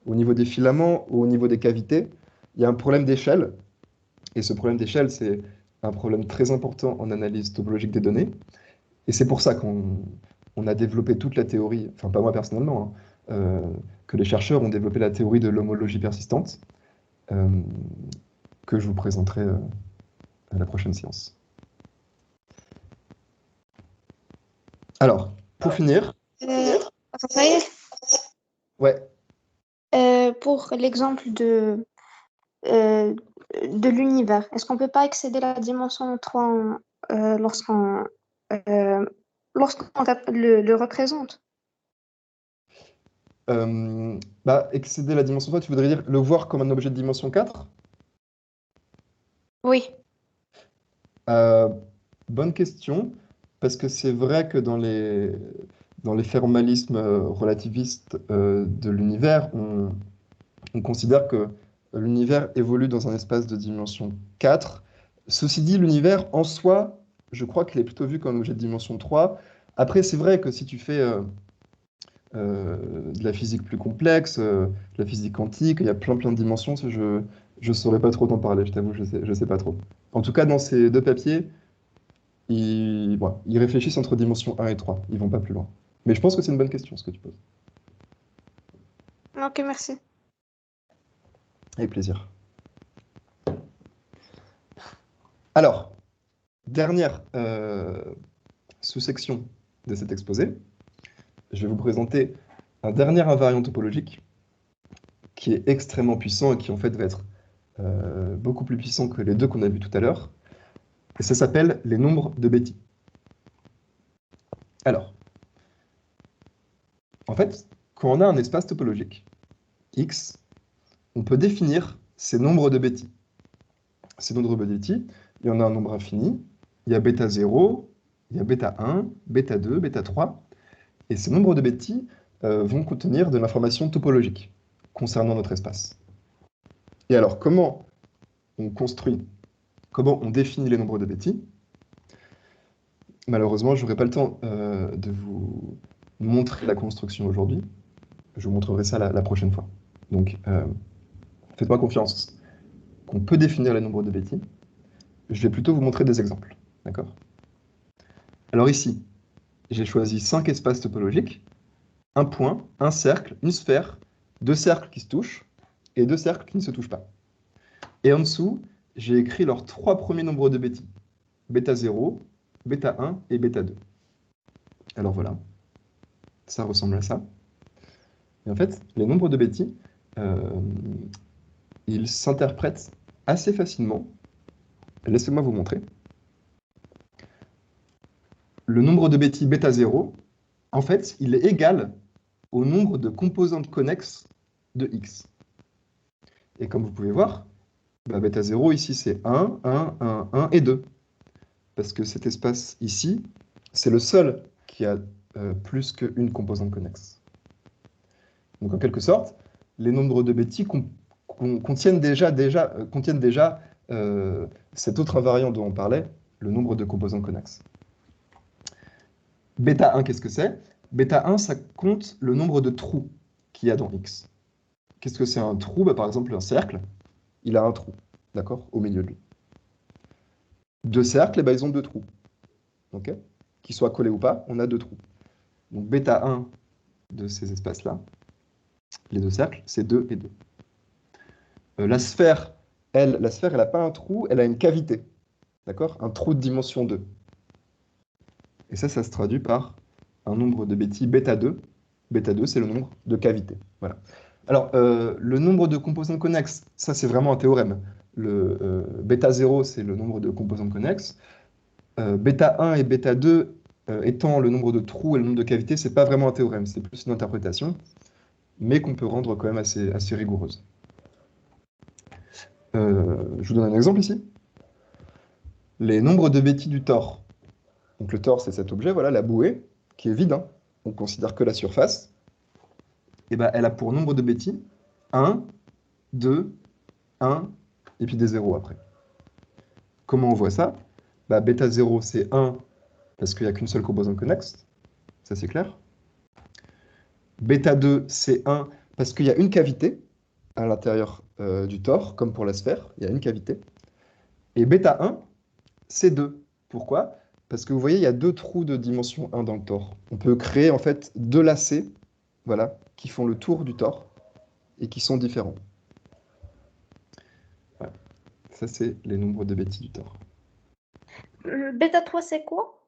Au niveau des filaments ou au niveau des cavités, il y a un problème d'échelle. Et ce problème d'échelle, c'est un problème très important en analyse topologique des données. Et c'est pour ça qu'on a développé toute la théorie, enfin pas moi personnellement, que les chercheurs ont développé la théorie de l'homologie persistante, que je vous présenterai à la prochaine séance. Alors, pour finir, Raphaël, ouais, pour l'exemple de l'univers, est-ce qu'on ne peut pas excéder la dimension 3 lorsqu'on le représente? excéder la dimension 3, tu voudrais dire le voir comme un objet de dimension 4? Oui. Bonne question, parce que c'est vrai que dans les formalismes relativistes de l'univers, on considère que l'univers évolue dans un espace de dimension 4. Ceci dit, l'univers en soi, je crois qu'il est plutôt vu comme un objet de dimension 3. Après, c'est vrai que si tu fais de la physique plus complexe, de la physique quantique, il y a plein de dimensions, je ne saurais pas trop t'en parler, je t'avoue, je sais pas trop. En tout cas, dans ces deux papiers, ils réfléchissent entre dimension 1 et 3, ils vont pas plus loin. Mais je pense que c'est une bonne question, ce que tu poses. Ok, merci. Avec plaisir. Alors, dernière sous-section de cet exposé, je vais vous présenter un dernier invariant topologique qui est extrêmement puissant et qui en fait va être beaucoup plus puissant que les deux qu'on a vus tout à l'heure. Et ça s'appelle les nombres de Betti. Alors, en fait, quand on a un espace topologique, X, on peut définir ces nombres de Betti. Ces nombres de Betti, il y en a un nombre infini, il y a bêta 0, il y a bêta 1, bêta 2, bêta 3, et ces nombres de Betti vont contenir de l'information topologique concernant notre espace. Et alors, comment on construit, comment on définit les nombres de Betti? Malheureusement, je n'aurai pas le temps de vous montrer la construction aujourd'hui. Je vous montrerai ça la prochaine fois. Donc, faites-moi confiance qu'on peut définir les nombres de Betti. Je vais plutôt vous montrer des exemples. D'accord? Alors ici, j'ai choisi 5 espaces topologiques, un point, un cercle, une sphère, 2 cercles qui se touchent et 2 cercles qui ne se touchent pas. Et en dessous, j'ai écrit leurs 3 premiers nombres de Betti. Bêta 0, bêta 1 et bêta 2. Alors voilà, ça ressemble à ça. Et en fait, les nombres de Betti, ils s'interprètent assez facilement. Laissez-moi vous montrer. Le nombre de Betti bêta 0, en fait, il est égal au nombre de composantes connexes de X. Et comme vous pouvez voir, bêta 0 ici c'est 1, 1, 1, 1 et 2. Parce que cet espace ici, c'est le seul qui a plus qu'une composante connexe. Donc en quelque sorte, les nombres de Betti contiennent déjà cet autre invariant dont on parlait, le nombre de composantes connexes. Bêta 1, qu'est-ce que c'est? Bêta 1, ça compte le nombre de trous qu'il y a dans X. Qu'est-ce que c'est un trou? Par exemple, un cercle, il a un trou, d'accord, au milieu de lui. 2 cercles, ils ont 2 trous. Okay, qu'ils soient collés ou pas, on a 2 trous. Donc bêta 1 de ces espaces-là, les 2 cercles, c'est 2 et 2. La sphère, elle n'a pas un trou, elle a une cavité. D'accord? Un trou de dimension 2. Et ça se traduit par un nombre de Betti bêta 2. Bêta 2, c'est le nombre de cavités. Voilà. Alors, le nombre de composantes connexes, ça c'est vraiment un théorème. Le bêta 0, c'est le nombre de composantes connexes. Bêta 1 et bêta 2 étant le nombre de trous et le nombre de cavités, c'est pas vraiment un théorème, c'est plus une interprétation, mais qu'on peut rendre quand même assez rigoureuse. Je vous donne un exemple ici. Les nombres de Betti du tor. Donc le tor, c'est cet objet, voilà, la bouée, qui est vide. Hein. On considère que la surface. Et elle a pour nombre de Betti 1, 2, 1, et puis des zéros après. Comment on voit ça? Bêta 0, c'est 1, parce qu'il n'y a qu'une seule composante connexe. Ça, c'est clair. Bêta 2, c'est 1, parce qu'il y a une cavité à l'intérieur du tor, comme pour la sphère, il y a une cavité. Et bêta 1, c'est 2. Pourquoi? Parce que vous voyez, il y a 2 trous de dimension 1 dans le tor. On peut créer en fait 2 lacets voilà, qui font le tour du tore et qui sont différents. Voilà. Ça, c'est les nombres de Betti du tore. Bêta 3, c'est quoi?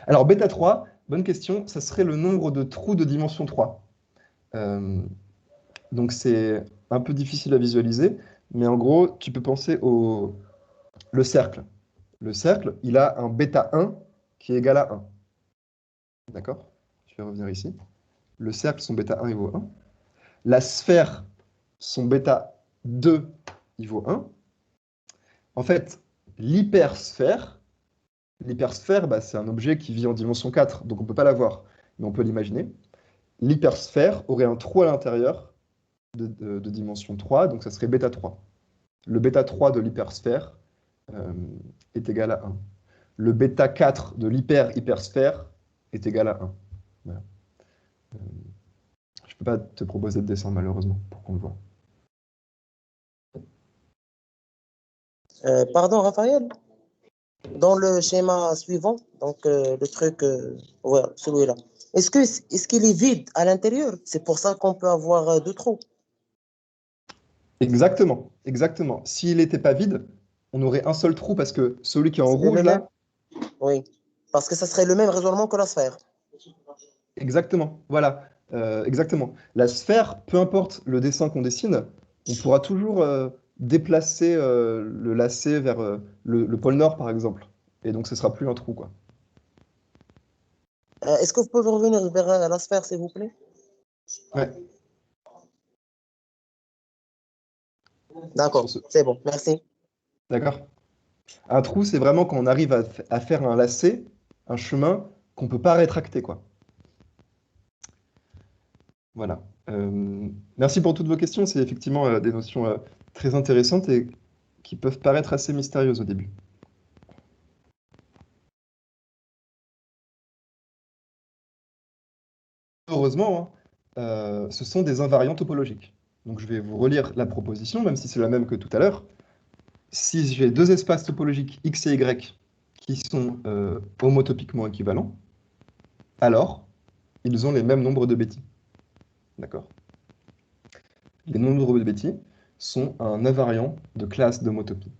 Alors, bêta 3, bonne question, ça serait le nombre de trous de dimension 3. Donc, c'est un peu difficile à visualiser, mais en gros, tu peux penser au le cercle. Le cercle, il a un bêta 1 qui est égal à 1. D'accord? Je vais revenir ici. Le cercle, son bêta 1, il vaut 1. La sphère, son bêta 2, il vaut 1. En fait, l'hypersphère, bah, c'est un objet qui vit en dimension 4, donc on ne peut pas l'avoir, mais on peut l'imaginer. L'hypersphère aurait un trou à l'intérieur de dimension 3, donc ça serait bêta 3. Le bêta 3 de l'hypersphère est égal à 1. Le bêta 4 de l'hypersphère est égal à 1. Voilà. Je ne peux pas te proposer de dessin, malheureusement, pour qu'on le voit. Pardon, Raphaël, dans le schéma suivant, donc le truc, voilà, celui-là, est-ce qu'il est vide à l'intérieur? C'est pour ça qu'on peut avoir deux trous. Exactement, exactement. S'il n'était pas vide, on aurait un seul trou parce que celui qui est en C'est le rouge même. là, Oui, parce que ça serait le même raisonnement que la sphère. exactement, voilà, exactement. La sphère, peu importe le dessin qu'on dessine, on pourra toujours déplacer le lacet vers le pôle nord, par exemple. Et donc, ce sera plus un trou, quoi. Est-ce que vous pouvez revenir vers la sphère, s'il vous plaît? Ouais, D'accord, sur ce. c'est bon, merci. D'accord. Un trou, c'est vraiment quand on arrive à faire un lacet, un chemin qu'on ne peut pas rétracter, quoi. Voilà. Merci pour toutes vos questions. C'est effectivement des notions très intéressantes et qui peuvent paraître assez mystérieuses au début. Heureusement, hein, ce sont des invariants topologiques. Donc je vais vous relire la proposition, même si c'est la même que tout à l'heure. Si j'ai deux espaces topologiques x et y qui sont homotopiquement équivalents, alors ils ont les mêmes nombres de Betti. D'accord? Les nombres de Betti sont un invariant de classe d'homotopie.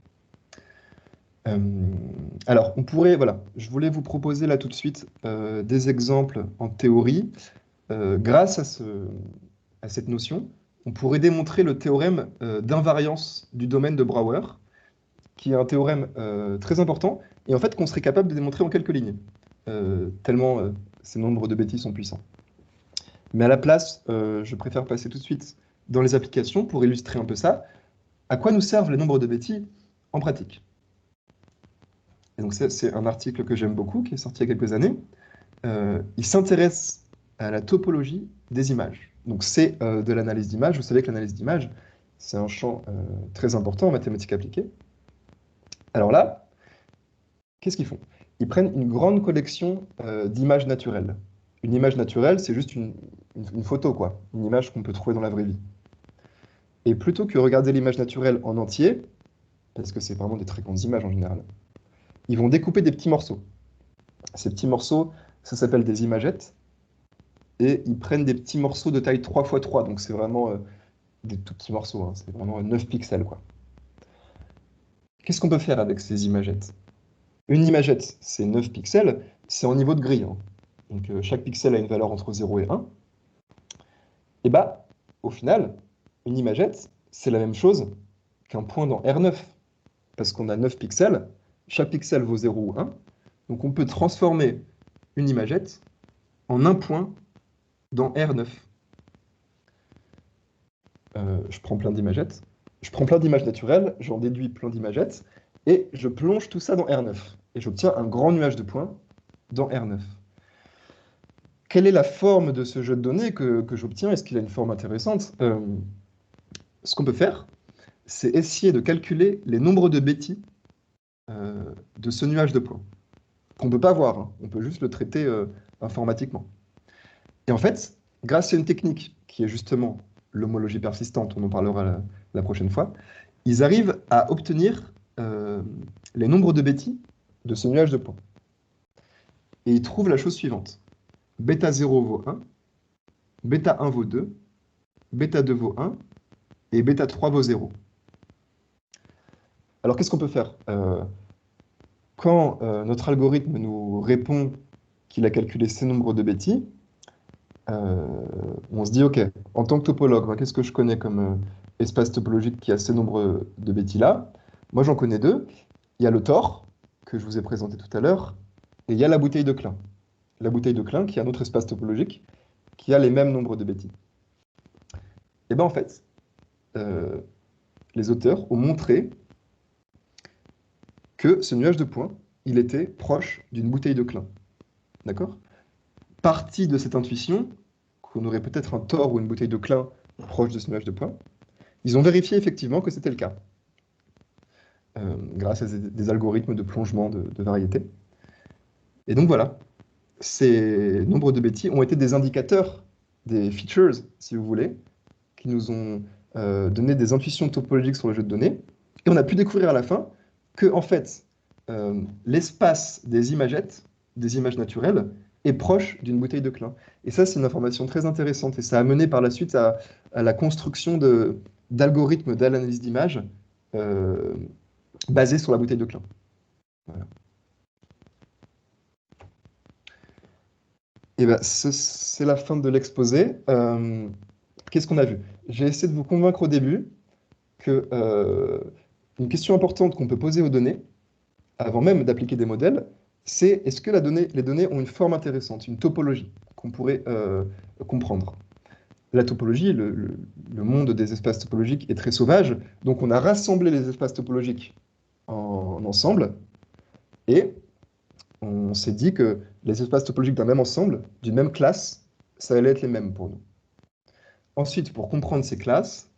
Alors, on pourrait, voilà, je voulais vous proposer là tout de suite des exemples en théorie. Grâce à cette notion, on pourrait démontrer le théorème d'invariance du domaine de Brouwer, qui est un théorème très important, et en fait qu'on serait capable de démontrer en quelques lignes, tellement ces nombres de Betti sont puissants. Mais à la place, je préfère passer tout de suite dans les applications pour illustrer un peu ça. À quoi nous servent les nombres de Betti en pratique? Et donc c'est un article que j'aime beaucoup, qui est sorti il y a quelques années. Il s'intéresse à la topologie des images. Donc c'est de l'analyse d'images. Vous savez que l'analyse d'images, c'est un champ très important en mathématiques appliquées. Alors là, qu'est-ce qu'ils font? Ils prennent une grande collection d'images naturelles. Une image naturelle, c'est juste une photo, quoi. Une image qu'on peut trouver dans la vraie vie. Et plutôt que regarder l'image naturelle en entier, parce que c'est vraiment des très grandes images en général, ils vont découper des petits morceaux. Ces petits morceaux, ça s'appelle des imagettes. Et ils prennent des petits morceaux de taille 3x3. Donc c'est vraiment des tout petits morceaux. Hein, c'est vraiment 9 pixels, quoi. Qu'est-ce qu'on peut faire avec ces imagettes? Une imagette, c'est 9 pixels. C'est en niveau de grille. Hein. Donc chaque pixel a une valeur entre 0 et 1. Et bah, au final, une imagette, c'est la même chose qu'un point dans R9. Parce qu'on a 9 pixels. Chaque pixel vaut 0 ou 1. Donc on peut transformer une imagette en un point dans R9. Je prends plein d'imagettes, je prends plein d'images naturelles, j'en déduis plein d'imagettes, et je plonge tout ça dans R9. Et j'obtiens un grand nuage de points dans R9. Quelle est la forme de ce jeu de données que j'obtiens? Est-ce qu'il a une forme intéressante? Ce qu'on peut faire, c'est essayer de calculer les nombres de Betti de ce nuage de points. Qu'on ne peut pas voir, hein. On peut juste le traiter informatiquement. Et en fait, grâce à une technique qui est justement l'homologie persistante, on en parlera la prochaine fois, ils arrivent à obtenir les nombres de Betti de ce nuage de points. Et ils trouvent la chose suivante. Bêta 0 vaut 1, bêta 1 vaut 2, bêta 2 vaut 1, et bêta 3 vaut 0. Alors, qu'est-ce qu'on peut faire? Quand notre algorithme nous répond qu'il a calculé ces nombres de bêtis, on se dit, OK, en tant que topologue, moi, qu'est-ce que je connais comme espace topologique qui a ces nombres de bêtis-là? Moi, j'en connais deux. Il y a le Tor, que je vous ai présenté tout à l'heure, et il y a la bouteille de Klein. La bouteille de Klein, qui est un autre espace topologique, qui a les mêmes nombres de bêtis. Et bien, en fait, les auteurs ont montré que ce nuage de points, il était proche d'une bouteille de Klein. D'accord? Partie de cette intuition, qu'on aurait peut-être un Tor ou une bouteille de Klein proche de ce nuage de points, ils ont vérifié effectivement que c'était le cas, grâce à des algorithmes de plongement de variété. Et donc voilà, ces nombres de bêtis ont été des indicateurs, des features, si vous voulez, qui nous ont donné des intuitions topologiques sur le jeu de données. Et on a pu découvrir à la fin que, en fait, l'espace des imagettes, des images naturelles, est proche d'une bouteille de Klein. Et ça, c'est une information très intéressante. Et ça a mené par la suite à la construction d'algorithmes d'analyse d'images basés sur la bouteille de Klein. Voilà. Et ben, c'est la fin de l'exposé. Qu'est-ce qu'on a vu? J'ai essayé de vous convaincre au début que une question importante qu'on peut poser aux données, avant même d'appliquer des modèles, c'est est-ce que les données ont une forme intéressante, une topologie qu'on pourrait comprendre. La topologie, le monde des espaces topologiques est très sauvage, donc on a rassemblé les espaces topologiques en ensemble, et on s'est dit que les espaces topologiques d'un même ensemble, d'une même classe, ça allait être les mêmes pour nous. Ensuite, pour comprendre ces classes,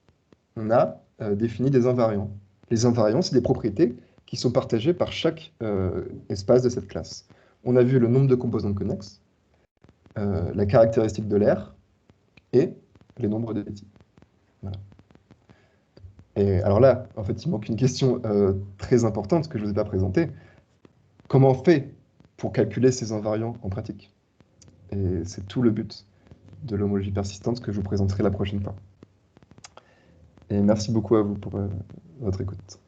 on a défini des invariants. Les invariants, c'est des propriétés qui sont partagées par chaque espace de cette classe. On a vu le nombre de composantes connexes, la caractéristique de l'aire et les nombres de bêtis. Voilà. Et alors là, en fait, il manque une question très importante que je ne vous ai pas présentée. Comment on fait pour calculer ces invariants en pratique? Et c'est tout le but de l'homologie persistante que je vous présenterai la prochaine fois. Et merci beaucoup à vous pour votre écoute.